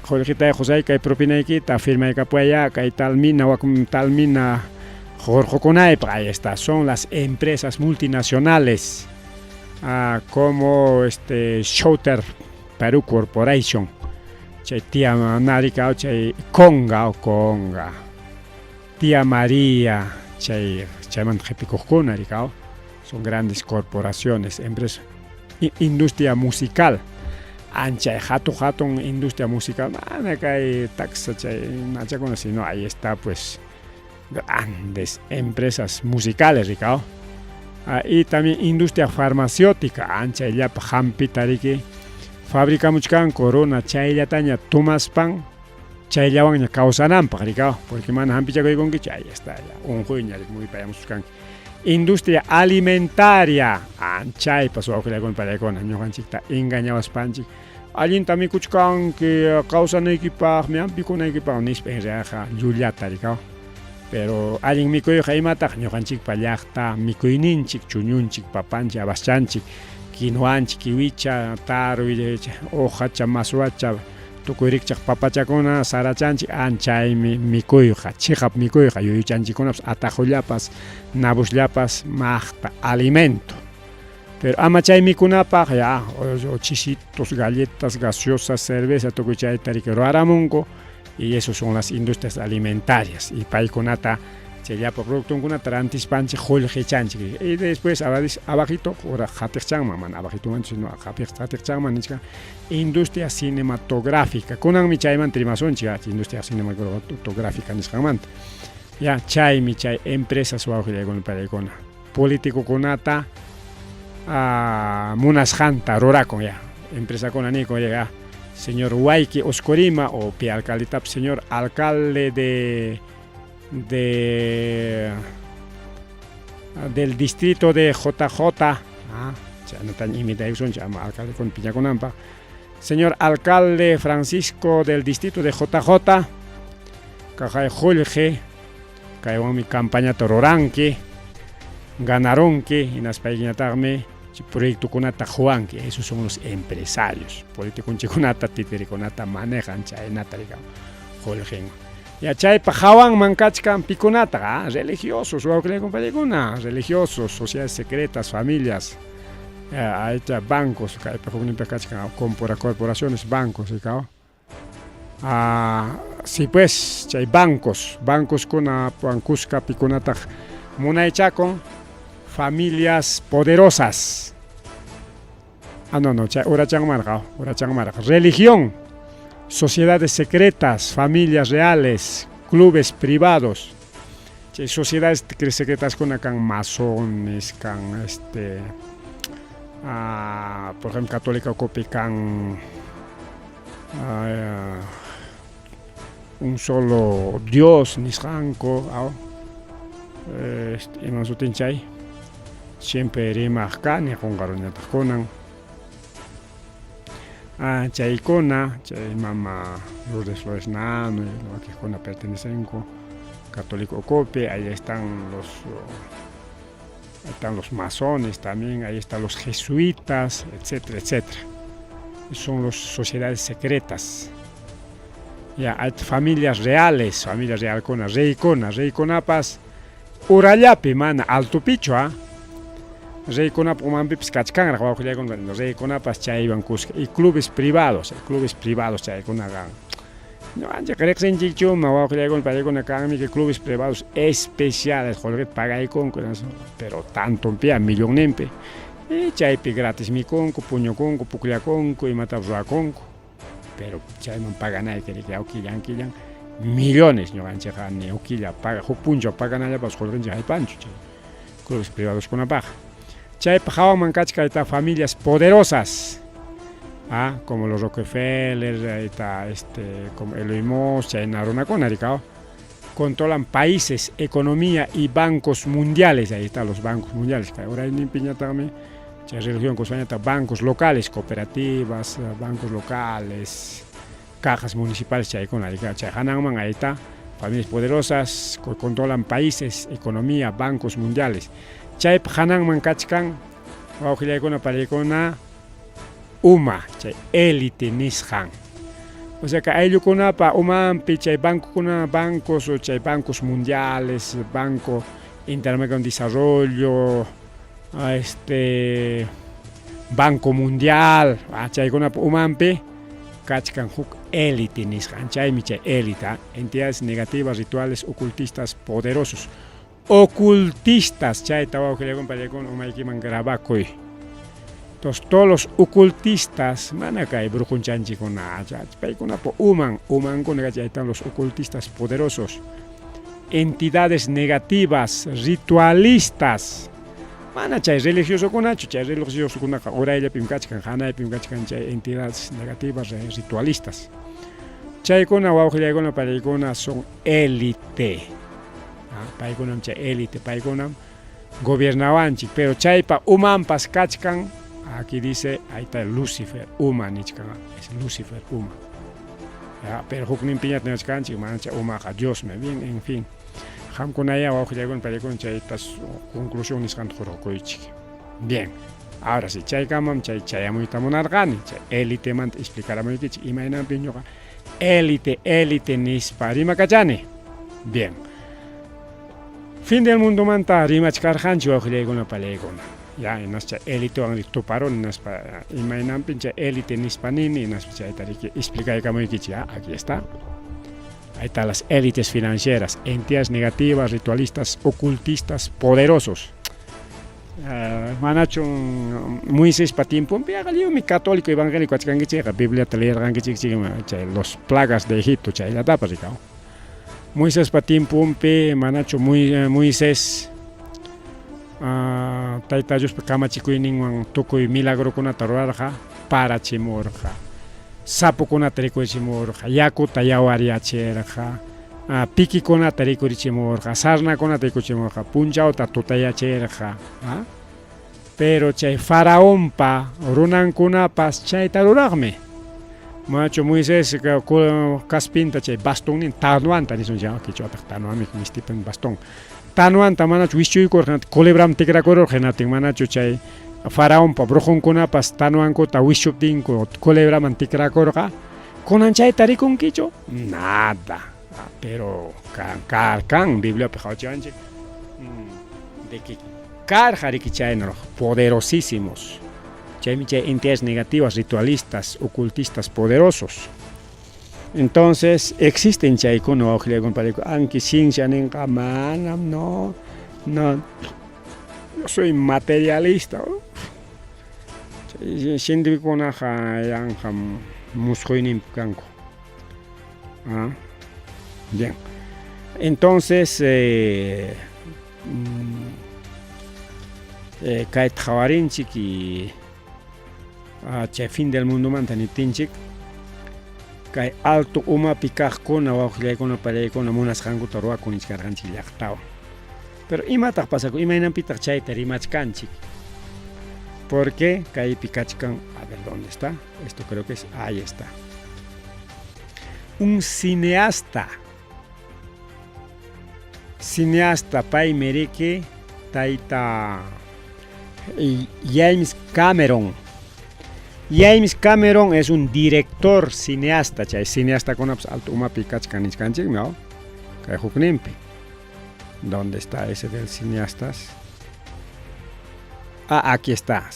joljita josay kay propinaykita firmayka puaya kay talmina wakum talmina jorjokunaypa. Ahí está, son las empresas multinacionales como Shooter Perú Corporation, chay tía Narika, chay Conga, tía María, chay Manjepicojuna, son grandes corporaciones, empresas, industria musical, ancha hatun industria musical, hay taxa, chay nacha con así, no, ahí está pues grandes empresas musicales, ricao. Y también industria farmacéutica, ancha ya jampitariki. Fábrica muchkan corona chaylataña tumaspan chayllawanña kawsananpaq rikaw porque mana hampichakoykunki chay está ya unquyña muy payamos kan. Industria alimentaria chaypa suwawqillaykuna pallaykuna ñuqanchikta engañawaspanchik allinta mikuchkanki kawsanaykipaqmi hampikunaykipaq nispa en realidad llullata rikaw pero allin mikuyqa imataq ñuqanchikpa llaqta mikuyninchik chuñunchik papanchik abaschanchik quinoanchik, kiwicha, taruy, hojacha, masuacha, tukuyrikchaq papachakuna, sarachanchik, anchaymi mikuyqa, chihap mikuyqa, yuyuchanchikunapas, atajullapas, nabuslapas, maqta, alimento. Pero ama chay mikunapaq, ya, chisitos, galletas, gaseosas, cerveza, tukuy chayta ruwaramunku, y esos son las industrias alimentarias. Y paykunata, chayapa productunkunata rantispanchik qullqichanchik y después abajito ora jatiqchanman mana abajito man sino jatiqchanman nichka industria cinematográfica kunanmi chayman trimasunchik industria cinematográfica nisqanmanta ya chaymi chay empresas wawqillaykuna palaykuna politikukunata munasqanta rurakun ya empresakuna nikun ya señor Wayki Oscorima o pi alcaldetap señor alcalde del distrito de JJ, señor alcalde Francisco del distrito de JJ, Cajay Julge, mi campaña Tororanque, Ganaronque, y Naspaignatarme, proyecto Kunata Juanque, esos son los empresarios, político Chikunata, Titiriconata, manejan Chaynata, Julge. Ya chaypa hawanman kachkan pikunata, religiosos, religiosos, sociedades secretas, familias, bancos, corporaciones, bancos, sí pues, chay bancos kuna pankusca pikunata, munaychakon, familias poderosas. Chay urachangmarqa, religión. Sociedades secretas, familias reales, clubes privados, sociedades secretas con masones, por ejemplo, católica copican un solo Dios, nisranco, imasutin siempre rimajka ni con chaykuna, chay mama Lourdes Flores Nano, lo que pertenecen católico Ocope, ahí están los masones también, ahí están los jesuitas, etcétera, etcétera. Son las sociedades secretas. Ya, hay familias reales con rey conapas, Urayapi mana alto picho, rey conap umampips kachkan rey conapas chayban kuska y clubes privados chay kunagan. No, ancha creen chicho, me voy a creer con que clubes privados especiales, joder, paga y con, pero tanto en pie, millón nempe. Y chaypi gratis mi conco, puño conco, puclia conco y matabra conco. Pero chay no paga nada, que quillan, millones, no ancha ni oquilla, paga, puncho, paga nada, pues joder, ya hay pancho, chay. Clubes privados con una paja. Chay pajao mancachca está familias poderosas. Como los Rockefeller, como Elon Musk, controlan países, economía y bancos mundiales. Ahí están los bancos mundiales. Ahora hay piña también, religión bancos locales, cooperativas, bancos locales, cajas municipales. Ahí está, familias poderosas, controlan países, economía, bancos mundiales. Chay Hanangman Kachkan, Uma, chay élite nishan. O sea que ellos conapa umampi chay bancos o chay bancos mundiales, Banco Interamericano de Desarrollo, Banco Mundial, chay conapa umampi kachkan huk élite nishan, chay mi chay élite, entidades negativas, rituales, ocultistas, poderosos. Ocultistas, chay tawa que le con umaikiman grabakoy. Entonces, todos los ocultistas, manacay, brujunchanchi con nada, uman con están los ocultistas poderosos, entidades negativas, ritualistas, manachay, religioso con nacho, chay, religioso con nacho, oraya pimkachkan, hanay pimkachkan, chay, entidades negativas, ritualistas. Chay con aguajilay con paikona son élite, paikonam chay élite, paikonam gobernabanchi, pero chaypa umampas kachkan. Aquí dice, ahí está Lucifer, Uma, es Lucifer, Uma. Pero Huknin Piñat Nechkanchi, mancha Uma, Dios me bien, en fin. Ham con allá abajo ya con pelecon chaitas conclusiones can jorokoichi. Bien, ahora sí, chay kamam, chay muy tamonargani, chay élite man explicará muy kichi, imagina piñoga, élite nispa, rima cachane. Bien. Fin del mundo manta, rima chkarjanchi, abajo ya con la pelecon. Ya en nuestra élite han toparon en nuestra imaginan pinche élite nispanini en nuestra que explica cómo aquí está. Ahí están las élites financieras, entidades negativas, ritualistas, ocultistas, poderosos. Manacho Moisés patim pum piagalio mi católico evangélico achkangiche Biblia leer gangiche los plagas de Egipto chay la tapa ricao. Moisés patim pum pe manacho Moisés Taitayos kamachikuinin tukuy milagro kuna tararja para chimorja sapo kuna tariko chimorja yaku tayawariacherja piki kuna tariko chimorja sarna kuna tariko chimorja punchao tatutayacherja pero chay faraón pa runan kuna pas chay taruragme macho Moisés kaspinta chay bastón nin tanuanta dicen ya que yo tanuami mistipen bastón tanuan tamana chuichu kornat kolebram tikra koror genatin manachu chay faraón pa brojon kuna pas tanuan ko ta wishup din ko kolebram tikra korga konan chay tarikun kicho nada pero kan Biblia pe hawchanche de que karjari chay no poderosísimos chay entidades negativas ritualistas ocultistas poderosos. Entonces existen chay con ojle con pare aunque sin chanen kamanam no yo soy materialista sin con yang ham muscoinim kanko bien entonces kait jawarin chiki chay fin del mundo mantani tinchik kay alto uma pikaj kuna wajlay kuna palay kuna munas hangu tarwa kun iskarganchi llaqtaw pero imataq pasako imaynanpitaq chayta rimachkanchik porque kay pikachkan a ver dónde está esto creo que es ahí está un cineasta cineasta pay mereke taita James Cameron. James Cameron es un director cineasta, chay cineasta con alto umapi kachkanchik, ¿no? Kay huknimpi. ¿Dónde está ese del cineastas? Ah, aquí está.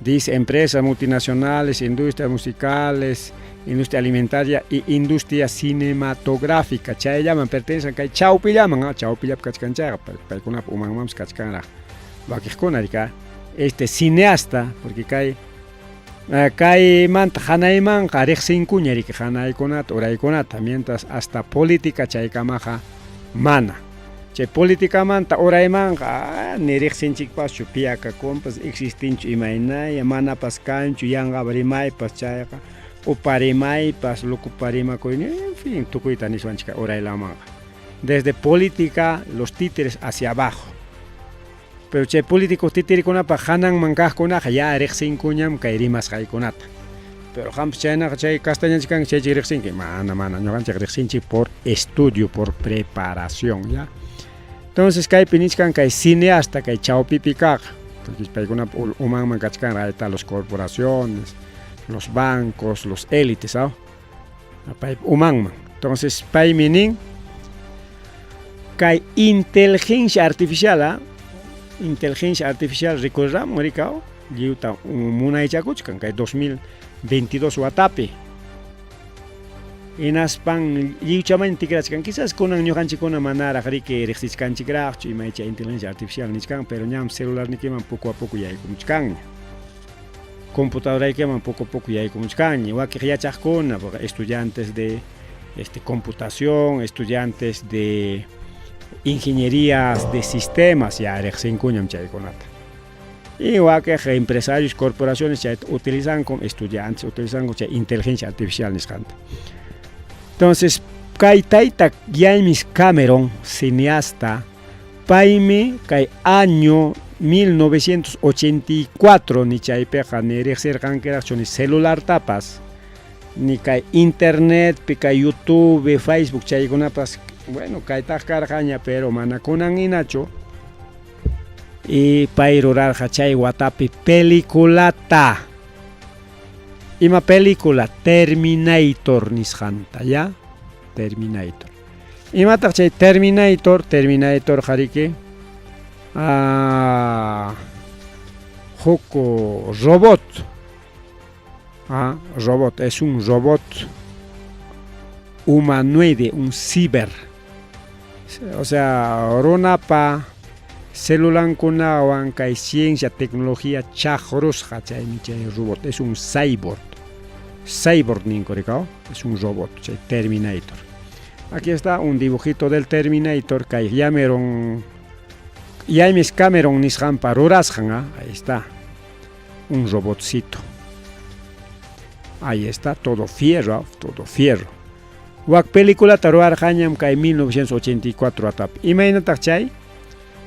Dice empresas multinacionales, industrias musicales, industria alimentaria y industria cinematográfica. Chay llaman, pertenecen a Chaupi llaman, Chaupi llap kachkanchaga, paikuna umangmams kachkanra. Bakijkunarika, este cineasta, porque kay manta hanayman riqsinkuñari hanaykunata uraykunata, mientras hasta política chaykamaja mana. Chay política manta uraymanqa ni riqsinchikpaschu piyakakunpas existinchu imaynaya manapas kanchu yanqabrimaypas chayqa uparimaypas lukuparimakuyni, en fin, tukuyta niswanchika uraylamanqa. Desde política los títeres hacia abajo. Pero chay políticos titirikunapa hanan mankajkunaqa ya riqsinkuñam kay rimasqaykunata. Pero hampas chaynaqa chay castañanchikkan chaychik riqsinki mana ñuqanchik riqsinchik por estudio, por preparación, ya. Entonces kaypi niskan kay cineasta kay chawpipi kaq, porque paykunapa umanman kachkan ahí los corporaciones, los bancos, los élites, ¿no? Pay umanman. Entonces pay minin kay inteligencia artificial, inteligencia artificial recordamos ricao liuta munaychakuchkan kay 2022 watapi inaspan liuchaman tikrachkan quizás kunan ñuqanchikuna manaraq riki riqsishkanchikraqchu imaycha inteligencia artificial nichkan, pero ñam celular nikiman poco a poco yaykumuchkanña computadoraykiman poco a poco yaykumuchkanña wakiq yachaqkuna estudiantes de computación, estudiantes de ingenierías de sistemas ya riqsinkuñam chaykunata. Igual que empresarios, corporaciones utilizan con estudiantes, utilizan con inteligencia artificial nisqanta. Entonces, kay tayta James Cameron, cineasta, paymi kay año 1984 ni chaypeqa ni riqsirqankiraqchu ni celular tapas, ni kay internet, kay YouTube, Facebook chaykunapas, bueno, kaytaq karqaña, pero mana kunan inachu. Y pay rurarqa chay watapi peliculata. Ima película Terminator nisqanta, ya. Terminator. Imataq chay Terminator qariki huko robot. Robot, es un robot humanoide, un ciber. O sea, runapa celulankunawan kay ciencia, tecnología chaqrusqa chaymi chay robot, es un cyborg. Cyborg ninkurikao, es un robot, chay Terminator. Aquí está un dibujito del Terminator kay James Cameron nisqanpa rurasqan, ahí está. Un robotcito. Ahí está, todo fierro, todo fierro. Wak película taruarqañam kay 1984 atap. Imaynataq chay?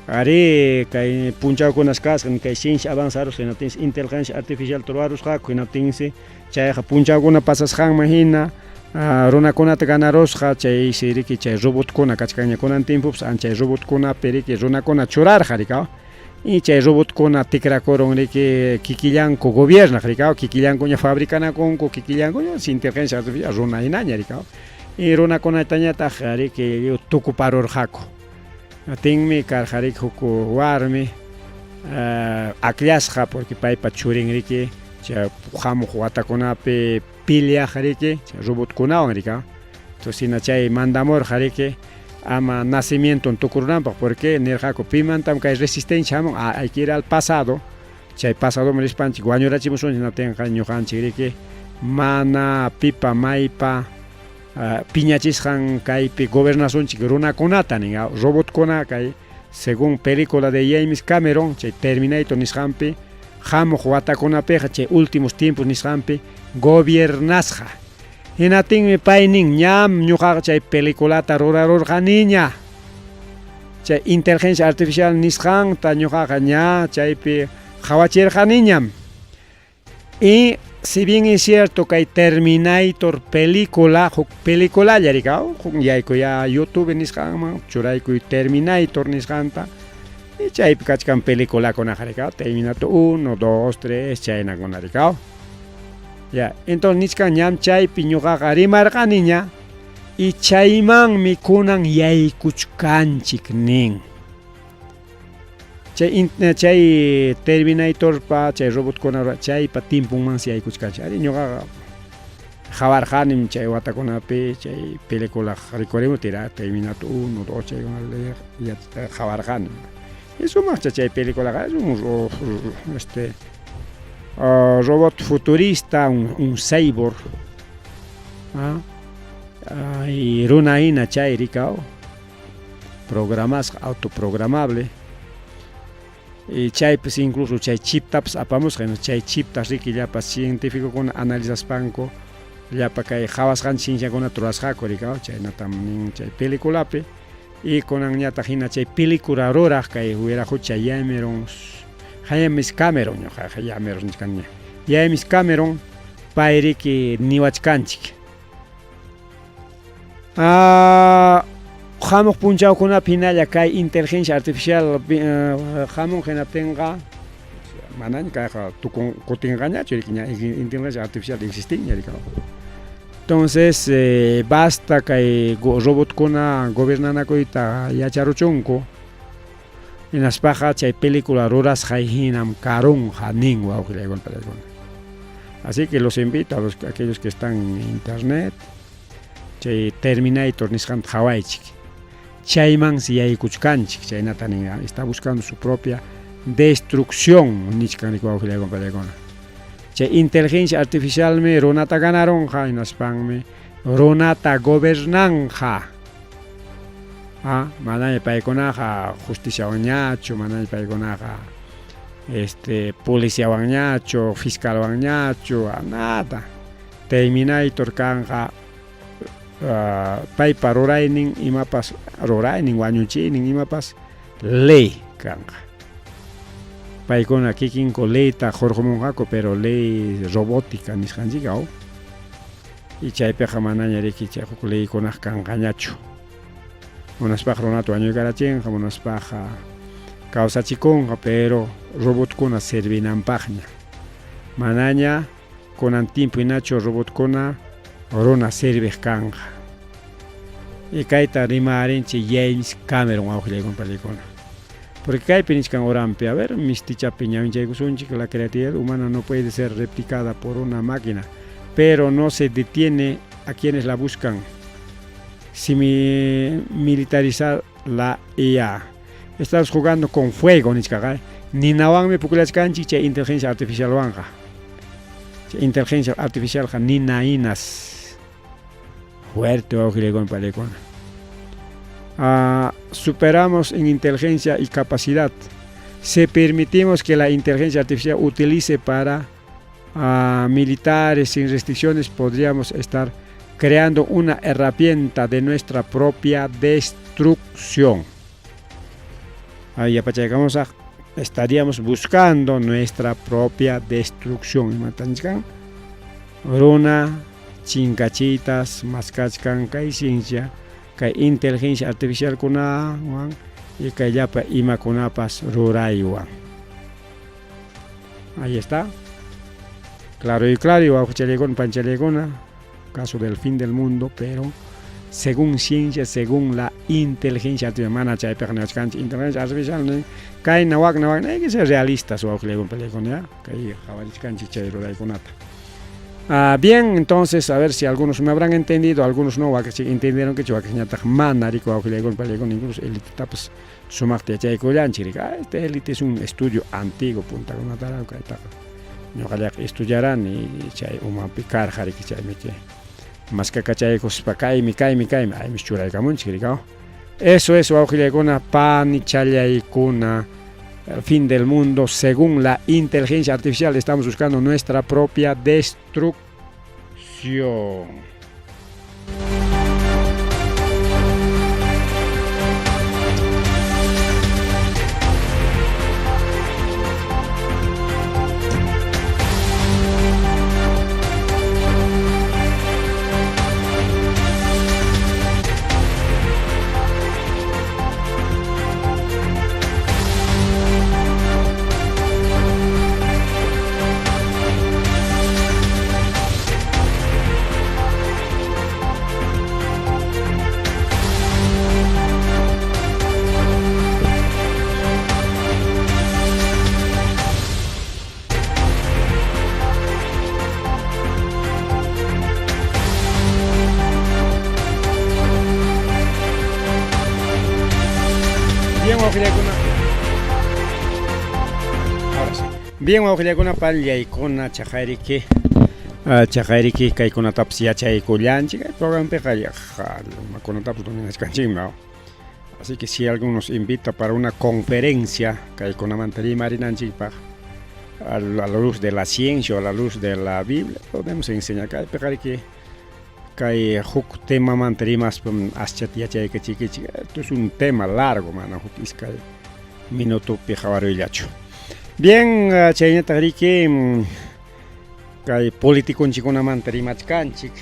Ari kay punchawkunas kasqan kay ciencia avanzados hinaptinsi inteligencia artificial taruarusqa hinaptinsi chayqa punchawkuna pasasqanman hina runakunata ganarusqa chay siriki chay robotkuna kachkanña kunan tiempos chay robotkuna periki runakuna churarqa rikaw. Y chay robotkuna tikrakurun riki kikillanku gobiernaq rikaw, kikillankuña fabrikanakunku, kikillankuña inteligencia artificial runaynaña rikaw. Y runakunatañataq riki tukuparurqaku. Atinmi karqarik huku warmi akllashqa porque paypa churin riki chay hamuq watakunapi piliaq riki chay robotkunawan rika. Entonces chay mandamurqa riki ama nacimiento tukurunanpaq porque nirqaku pimantam kay resistencia hamun hay que ir al pasado. Chay pasado rispanchik wañurachimusun hinatinqa ñuqanchik riki mana pipa maypa piñachisqan kaypi gobernasunchik runakunata ninga robotkuna kay según película de James Cameron chay Terminator nisqanpi hamuq watakunapiqa chay últimos tiempos nisqanpi gobiernasqa. Hinatinmi pay nin ñam ñuqaqa chay peliculata rurarurqaniña. Chay inteligencia artificial nisqanta ñuqaqa ña chaypi hawachirqaniñam. Y si bien es cierto que hay Terminator película ya ricao, ya YouTube nisqanman, churayku Terminator nisqanta, y chay kachkan película con ajaricao, Terminator 1, 2, 3, chayna con ajaricao. Ya, entonces nisqan ñam chay piñuqaqa rimarqaniña, y chaymanmi kunan yaykuchkanchik nin. Chay Terminator pa chay robot kuna chay pa timpunman si yaykuchkanchik. Ari ñuqaqa hawarqanim chay watakunapi chay película rikurimo tira Terminator 1, 2 chaykunale ya hawarqanim. Eso más chay película es un robot futurista, un cyborg. Y runaina chay ricao. Programas autoprogramable. Y chay pues incluso chay chip taps apamos que chay chip tas riki ya pa científico con analizas panco ya pa kay jawas kan ciencia con atras jako ricao chay natam chay película pe y con añata hina chay película rora kay hubiera chay Cameron James Cameron Cameron kanya James Cameron pairi que niwachkanchik Jamok punchao kuna pinalla kay inteligencia artificial jamon genatenga manan kaja tu kotingaña chirikiña inteligencia artificial existiña ricao. Entonces basta kay robot kuna gobernana koita yacharuchunko en las pajas chay película ruras jaihinam karun hanin wa así que los invito a aquellos que están en internet chay Terminator nisqan hawaichik chayman si yaykuchkanchik chaynatani está buscando su propia destrucción nisqan chay inteligencia artificial me ronata ganaron jainaspanme ronata gobernanja manay paykunaqa justicia wañachu manay paykunaqa policía wañachu fiscal wañachu nada Terminator kanja paypa ruraynin imapas ruraynin wañuchiynin imapas ley kanja paykuna kikinko leyta jorqomunqaku pero ley robótica nisqanchika y chaypiqa manaña riki chay huk leykunaq kanqañachu munaspaqa runata wañuykarachinqa munaspaqa kawsachikunqa pero robotkuna servinanpaqña manaña kunan tiempo hinachu robotkuna runa serviq kanqa y kayta rimarinchik James Cameron awqillaykunan película porque kaypi nisqan oranpi a ver mistichapi ñawinchaykusunchik la creatividad humana no puede ser replicada por una máquina pero no se detiene a quienes la buscan si militarizar la IA estamos jugando con fuego nisqaqa ninawanmi puklachkanchik chay inteligencia artificial wanqa chay inteligencia artificial qa ninainas fuerte con película. Superamos en inteligencia y capacidad. Si permitimos que la inteligencia artificial utilice para militares sin restricciones, podríamos estar creando una herramienta de nuestra propia destrucción. Ahí apachacamos estaríamos buscando nuestra propia destrucción. Runa chinkachitas maskachkan kay ciencia kay inteligencia artificial kunawan y kay llapa imakunapas ruraywan. Ahí está. Claro y claro, panchalegona, caso del fin del mundo, pero según ciencia, según la inteligencia artificial, mana chay pernachkanch inteligencia artificial, kay nawak hay que ser realistas o ya, kay hawarichkanch chay ruraykunata. Bien, entonces a ver si algunos me habrán entendido, algunos no, que entendieron que chuaqueñataj manarico auxilegon pelegon incluso élite tapas sumarte chaycoyanchiric. Este élite es un estudio antiguo, punta con atara kaita. No estudiarán y chay uma picar jariki chay meche. Más que cachaycos pa kai mi ay mi churay kamunchiricao. Eso es auxilegona pan y chayaicuna. El fin del mundo, según la inteligencia artificial, estamos buscando nuestra propia destrucción. Bien, wawqilakuna. Ahora sí. Bien, wawqilakuna pallaykuna chaqayriki. Chaqayriki kaykunatapas yachaykullanchik. Kay programapiqa llaqmakunatapas dominachkanchikmi. Así que si alguien nos invita para una conferencia kaykunamanta rimarinanchikpaq a la luz de la ciencia o a la luz de la Biblia, podemos enseñar kaypiqa kay huk tema manta rimas aschat yachaykachikichik. Esto es un tema largo, mana huk iskay minutupi hawarullachu. Bien, chayñataq riki kay politikunchikunamanta rimachkanchik.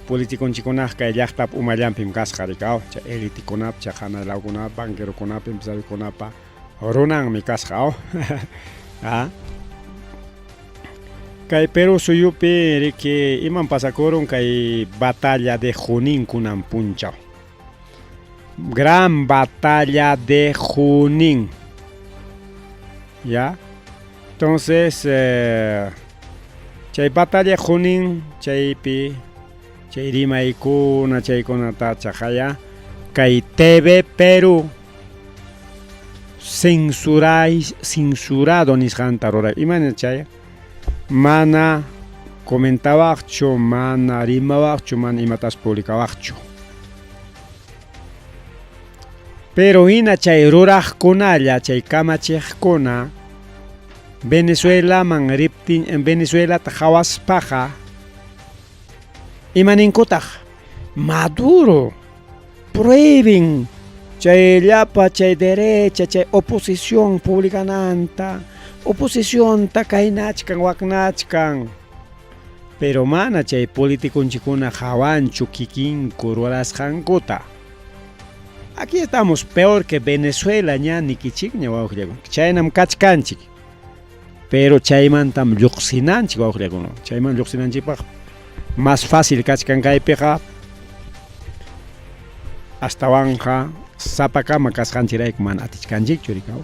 Politikunchikunaqa kay llaqtapa umallanpim kasqa rikaw, chay elitikunapa, chay hanalawkunapa, banquerokunapa, empresariokunapa runanmi kasqa. Kay Perú suyupi riki iman pasakurun kay batalla de Junín kunan punchaw. Gran batalla de Junín. ¿Ya? Entonces, chay batalla Junín, chaypi, chay rimaykuna, chaykunata chaqaya, kay TV Perú censurado nisqanta ruray. Imana chay? Mana comentawaqchu, mana rimawaqchu, mana imatas publicawaqchu. Pero hina chay ruraqkunalla, chay kamachiqkuna Venezuelaman riptin en Venezuelata hawaspaqa imaninkutaq Maduro prohíben chay llapa, chay derecha, chay oposición publicananta, oposición takaynachkan, waknachkan. Pero mana chay politikunchikuna hawanchu kikinku rurasqankuta. Aquí estamos peor que Venezuela ña nikichikña wawqilakuna. Chaynam kachkanchik. Pero chaymantam lluqsinanchik wawqilakuna. Chayman lluqsinanchikpaq más fácil kachkan kaypiqa astawanqa sapakama kasqanchirayku mana atichkanchikchu rikaw.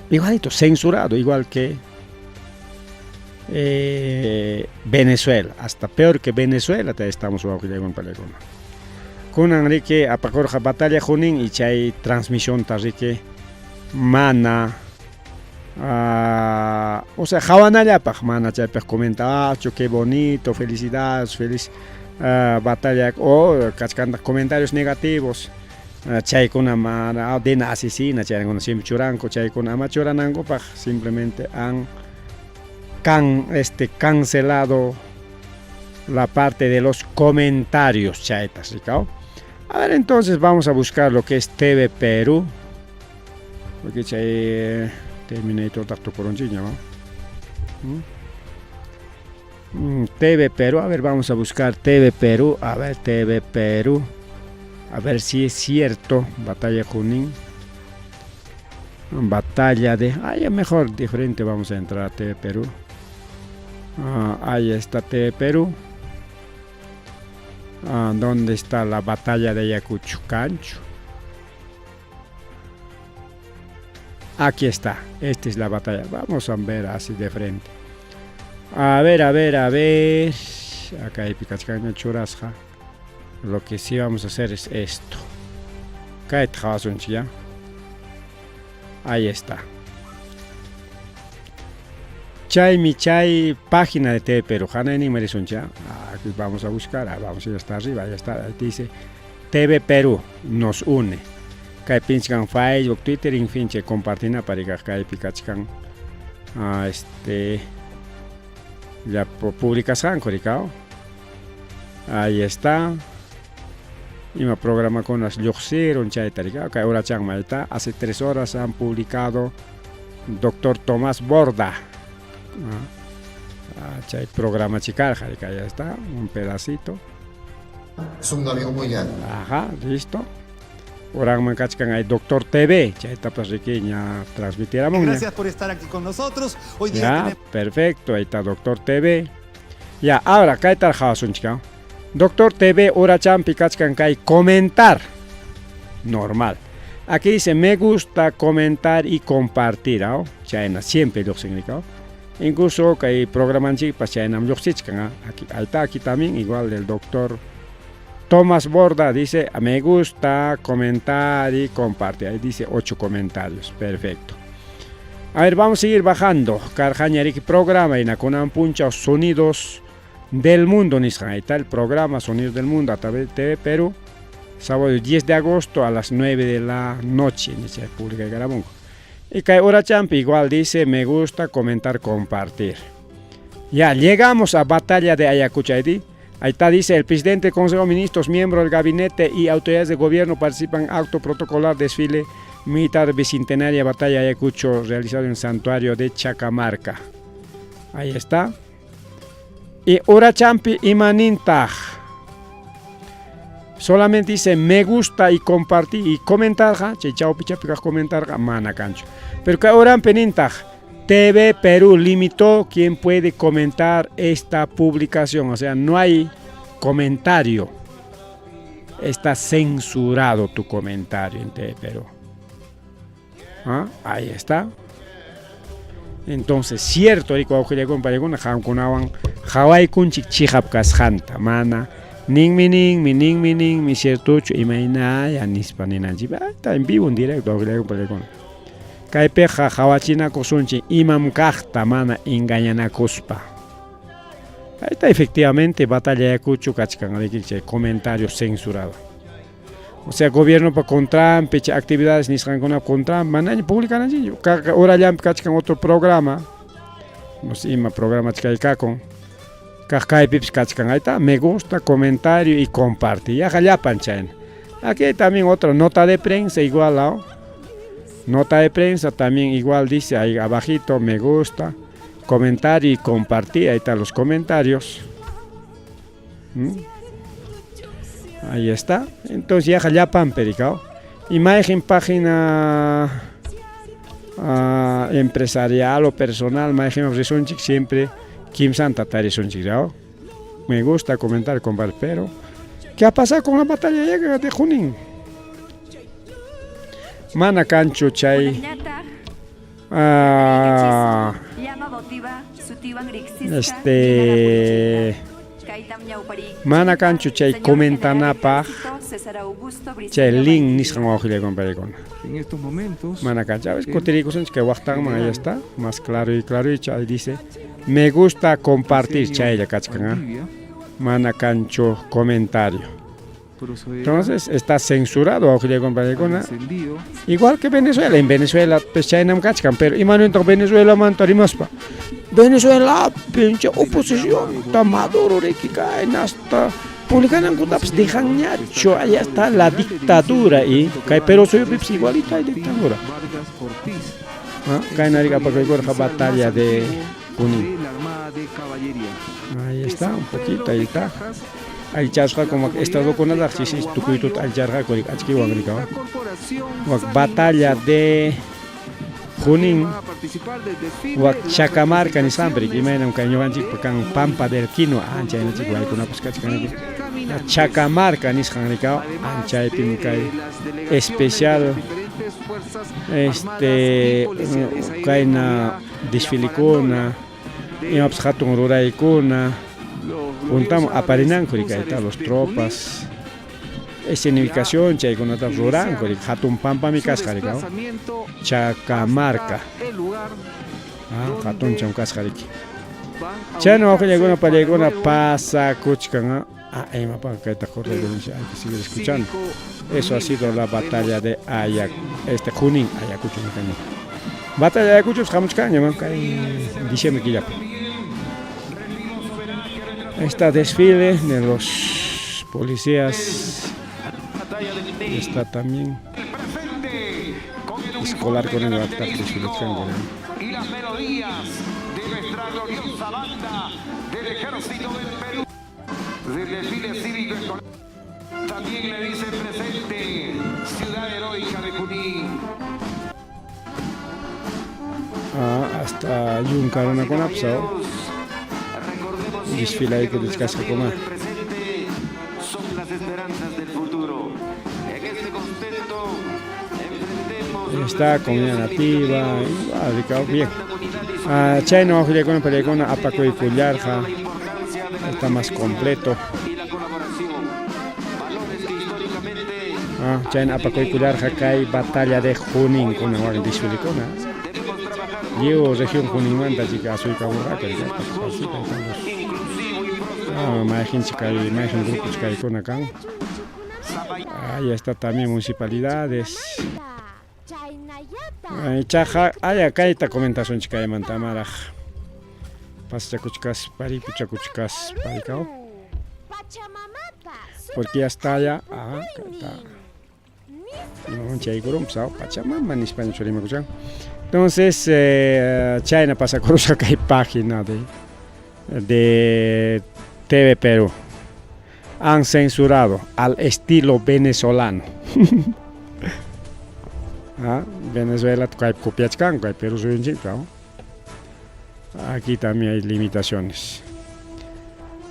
Igualito, censurado, igual que Venezuela, hasta peor que Venezuela te estamos wawqilakuna pallaykuna. Kunan riki apakurqa batalla Junín y chay transmisión ta riki mana o sea, hawanallapaq mana chaypaq comentacho, qué bonito, felicidades, feliz batalla o kachkanta comentarios negativos. Chaykuna mana dena asesina, chaykuna siempre churanko, chaykuna ama churanankupaq simplemente han cancelado la parte de los comentarios chaytas, ¿ricao? A ver, entonces vamos a buscar lo que es TV Perú. Porque chay Terminator tacto coronchiña, ¿no? TV Perú, a ver, vamos a buscar TV Perú, a ver, TV Perú, a ver si es cierto, batalla Junín, batalla de, ya mejor, diferente, vamos a entrar a TV Perú, ahí está TV Perú, ¿dónde está la batalla de Ayacucho Cancho? Aquí está, esta es la batalla, vamos a ver así de frente. A ver, acá hay Picachcaña Churasja. Lo que sí vamos a hacer es esto. Ahí está. Chay página de TV Perú. Aquí vamos a buscar, vamos a ir hasta arriba, ahí está, ahí dice TV Perú nos une. Kay pinchkan Facebook, Twitter, en fin, compartina para que kay Picachcan ya publicas Ancoricao. Ahí está. Y me programa con las Luxir, Chaytaricao, que ahora Changmaita. Hace 3 horas han publicado Dr. Tomás Borda. Chay programa Chicar, ya está, un pedacito. Es un avión muy grande. Ajá, listo. Orang Mancachcan hay Doctor TV, ya está pues riqueña transmitiramos. Gracias por estar aquí con nosotros. Hoy día ya, tenemos... perfecto, ahí está Doctor TV. Ya, ahora, ¿qué tal Jason chica? Doctor TV, ora champi kachkan kai comentar. Normal. Aquí dice me gusta comentar y compartir, ¿no? Chayna siempre lo significa. Incluso que programan chipas chayna lo significa. Aquí, ahí está, aquí también igual del Doctor Tomás Borda dice me gusta, comentar y compartir. Ahí dice 8 comentarios. Perfecto. A ver, vamos a seguir bajando. Carjañarik programa y Nakunan Puncha Sonidos del Mundo. Ahí está el programa Sonidos del Mundo a través de TV Perú. Sábado 10 de agosto a las 9 de la noche en la República de Carabobo. Y que Hora Champi igual dice me gusta, comentar, compartir. Ya llegamos a Batalla de Ayacucho. Ahí está, dice el presidente del Consejo de Ministros, miembros del gabinete y autoridades de gobierno participan en acto protocolar desfile militar bicentenaria Batalla de Ayacucho realizado en el santuario de Chacamarca. Ahí está. Y Hora Champi y Manintaj. Solamente dice me gusta y compartir y comentar, chao pichapicas comentar, mana cancho. Pero que ahora en Penintaj, TV Perú limitó quien puede comentar esta publicación, o sea, no hay comentario. Está censurado tu comentario en TV Perú. ¿Ah? Ahí está. Entonces, cierto, Hawaii kunchik chihapkas janta, mana. Ning mining mi cierto imaina ya nispaninaji está en vivo en directo con Kaipeja Hawachina kosunchi imam kahta mana engañana cospa. Ahí está efectivamente Batalla de Ayacucho kachkan comentario censurado. O sea, gobierno para contra actividades niskan contra mana publican allí. Ahora ya kachkan otro programa. No sé, programa chikaikakon. Me gusta, comentario y compartir. Ya panchain. Aquí también otra nota de prensa igual. ¿No? Nota de prensa también igual dice ahí abajito me gusta, comentario y compartir. Ahí están los comentarios. Ahí está. Entonces ya pan pericao. Imagen página empresarial o personal. Imagen siempre. Kim Santa Tarizonchirao. Me gusta comentar con Valpero. ¿Qué ha pasado con la batalla de Junín? Mana cancho chay. Mana cancho chay comentanapa. Chay link niskan wajile con Pericón. En estos momentos. Mana cancho. ¿Sabes? Cotiricos que Huachtan, ahí está. Más claro y chay dice. Me gusta compartir chaya kachkan. Mana cancho comentario. Entonces está censurado igual que Venezuela. En Venezuela pues chaynam kachkan, pero imagínate Venezuela mantarimospa. Venezuela pinche oposición, está Maduro que caen hasta publican pues dejan ñacho, allá está la dictadura y cae pero soy igualita hay dictadura. Cae nariga para que batalla de Junín. Ahí está, un poquito, ahí está. Ahí chasca como estado con la si tu cuito al charga con aquí guangrica. Batalla de Junín. Chacamarca ni Sambre, que me un caño anchi pakan Pampa del Quino, ancha en chico hay una pesca Chacamarca ni Sanrica, ancha epimicai especial. Kaina desfilicona. Y hatun ruraikuna juntamos aparinan los tropas escenificación chay con otra ruran hatun pampa mi cascaricao Chacamarca hatun cham cascariqui chano llegó para llegar pasa kuchkan ema para que te corre hay que seguir escuchando. Eso ha sido la batalla de Junín Ayacucho. Batalla de Ayacucho estamos caña diciembre que ya. Está desfile de los policías. Está también escolar con el ataque desfile. Y las melodías de nuestra gloriosa banda del Ejército del Perú. Del desfile cívico escolar. También le dice presente Ciudad Heroica de Junín. Hasta Yuncarona con Apsao. Desfila ahí que descasca como. Son las esperanzas del futuro. En este contexto enfrentemos. Está comunidad nativa, bien. Chayno ojile con pelecona apaco y cullarja. Está más completo. Chayna apakuikular hakay batalla de Junín kuna wakin disulikuna. Yo región Junín manta chica soy kaburaka imagín grupo chica kuna kan. Ahí está también municipalidades. Chaja, acá está comentación chica de Mantamara. Pasachacuchcas, paripuchacuchcas, paricao. Porque ya está allá. Acá está. No, Pachamama en español solima escuchar. Entonces, China pasa con acá hay página de TV Perú. Han censurado al estilo venezolano. Venezuela, Perú, aquí también hay limitaciones.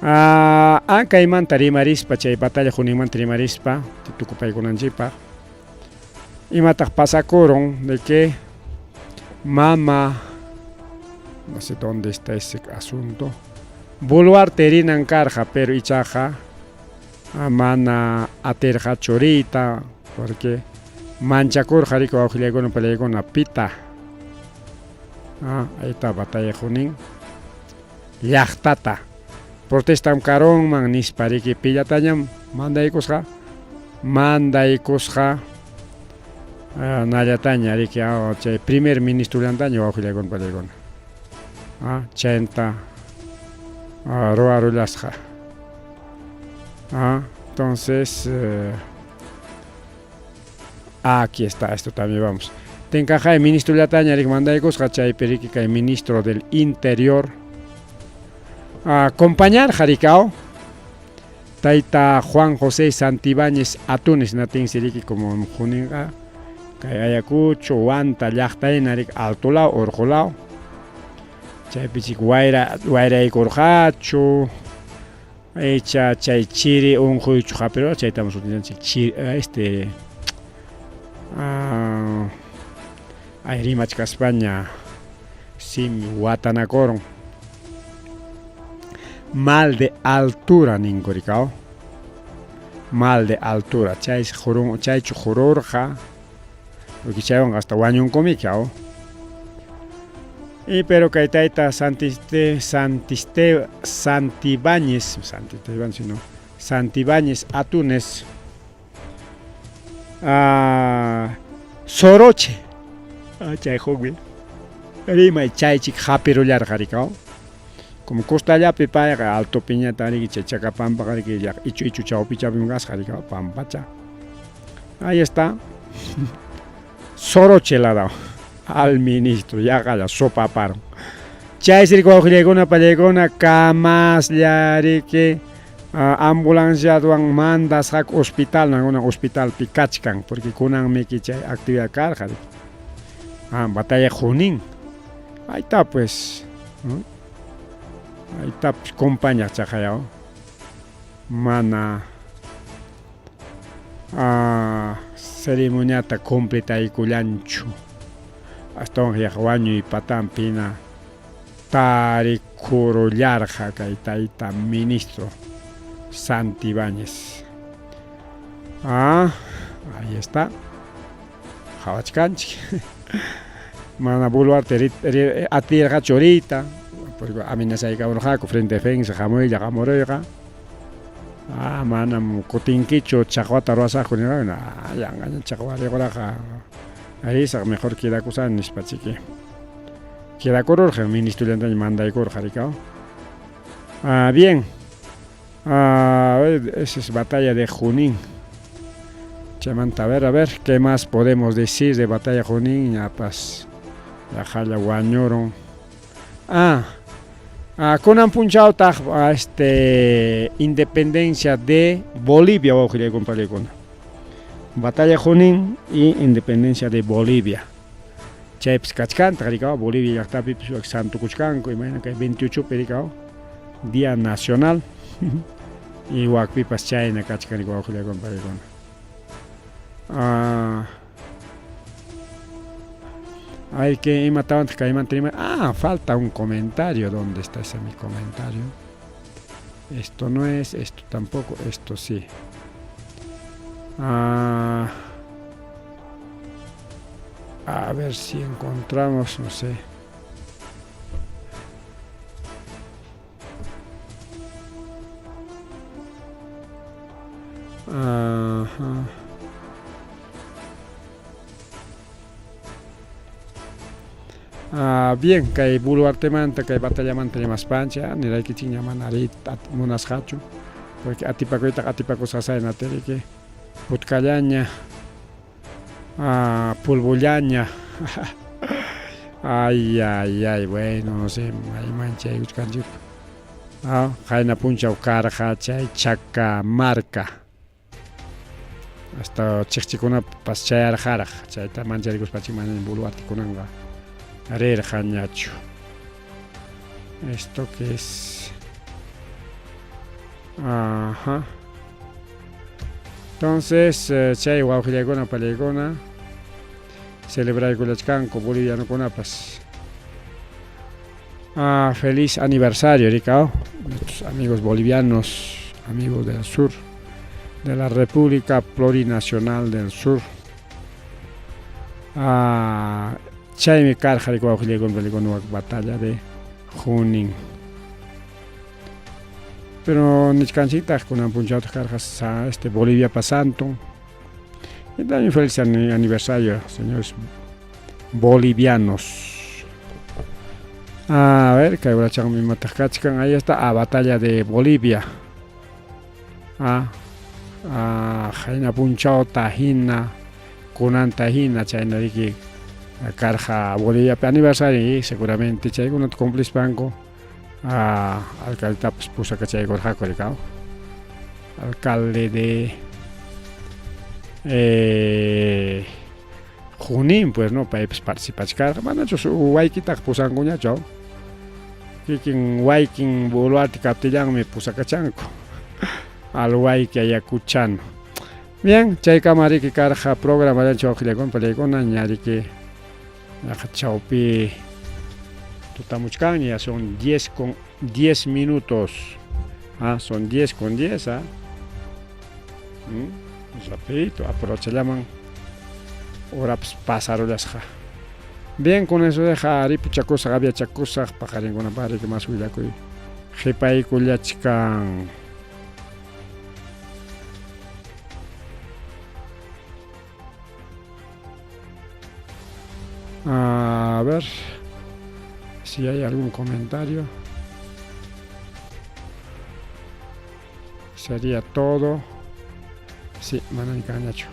Acá hay mantarimarispa, chay batalla Junín mantarimarispa, tucupay con anjipa. Y matak pasacoron de que mama, no sé dónde está ese asunto, Boluarte rinan carja, pero ichaja, mana aterja chorita, porque manchacur jarico auxiliar con pelea con la pita. Ahí está batalla Junín. Yachtata. Protesta un carón, man, nispari que pilla tanyam, manda y cosja. Nayataña, que primer ministro de antaño, auxiliar con pelea con. Chenta. Roa Rulasja. Entonces, aquí está, esto también vamos. Tencaja el ministro de la Taña, Rigmandaicos, Hachay Periquica, el ministro del Interior. Acompañar Jaricao. Taita Juan José Santibáñez Atunes, Natin Siriki como en Juninga. Ayacucho, Wanta, Yachtainarik, Altolao, Orjolao. Chay Pichik Guaira y Corjacho. Echa Chay Chiri, un Juichuja, pero Chay estamos utilizando este. Hay Rimachka España, Sim Guatanacoro. Mal de altura, Nincoricao. Mal de altura, Chay Chujurorja. Porque Chay hasta Guañón Comicao. Y pero que taita Santibáñez Atunes. Soroche. Chay Hogui. Rima y Chay Chik Hapirular Jaricao. Como Costa ya Pepa, Alto Piña Tari, Chachacapampa, Ichu Chao Pichabungas Jaricao, Pampacha. Ahí está. Soroche la dado al ministro, ya la sopa paro. Chay Circo Gregona Palegona, Camas, Yarique. Ambulancia duang mandas hak hospital nanguna hospital Picachcan porque kunang mekicha actividad carga. Batalla Junín. Ahí está pues. Ahí está pues, compañía chajayao. Mana ceremoniata completa y culancho. Hasta un yahuaño y patampina. Tari curullarja kaitaita ministro. Santibáñez. Ahí está. Jawachkanchi. Mana Boluarte atierja chorita. Porque amenaza y cabrojaco frente a defensa, jamoya, jamoroya. Mana cotinquicho, chahuata rosa, junera. Ya, chahuata roja. Ahí es mejor que la cosa en espachique. Que la cororja, ministro de Antaño manda y corja, ricao. Bien. Esa es batalla de Junín. Chamanta, a ver, ¿qué más podemos decir de batalla Junín? Ya pues, la jala guañoro. Con han punchado independencia de Bolivia, voy a compartir con batalla Junín y independencia de Bolivia. Chaips Cachcan, Bolivia ya está Santo Cuchcanco, imagina que hay 28 pericao. Día Nacional. Y Huacpipas China, Cachcan y Guajula con Paregón. Hay que matar antes que falta un comentario. ¿Dónde está ese mi comentario? Esto no es, esto tampoco, esto sí. A ver si encontramos, no sé. Ajá. Bien, kay buluartemanta, kay batallamanta llamaspancha, niraykichik llamanari munasqachu, porque atipakusasay nateriki, putkallaña, pulbullaña. Ay, bueno, no sé, hay mancha y uskanchik. Jaina puncha karja, chay chaka marca. Hasta chichikuna paschayar jaraj, chayta mancharicus pachimanin buluartikunanga. Arer jañacho. Esto que es. Ajá. Entonces, chay waujilegona palegona. Celebrar Culachcanco, boliviano con apas. Feliz aniversario, Ricao. Nuestros amigos bolivianos, amigos del sur, de la República Plurinacional del Sur. Chaymi karja con batalla de Junín. Pero Nichcancita con un punchado carjas a Bolivia pasando. Y también feliz aniversario, señores bolivianos. A ver, que ahora mi matajachcan, ahí está, batalla de Bolivia. Jaina punchado tajina, kunan tajina, chayna diki. Carja Bolivia aniversario seguramente chay con cómplice banco alcalde pues puso que chay con jaco alcalde de Junín pues no para participar carga van hecho su waikita pusan guña chao quien waikin boluarte captillan me puso cachanco al waiki ayacuchano bien chay camari que carja programa de choque con pelegón añade que Chaupi Tutamuchcan ya son 10 minutos. Son 10 con 10. Rapidito, aprovechamos. Ahora pasaron las. Bien, con eso deja Aripu Chacosa, Gabia Chacosa, Pajarín con la padre que más huila que Jepai Culiachcan. A ver si hay algún comentario. Sería todo. Sí, Manuel Cañacho.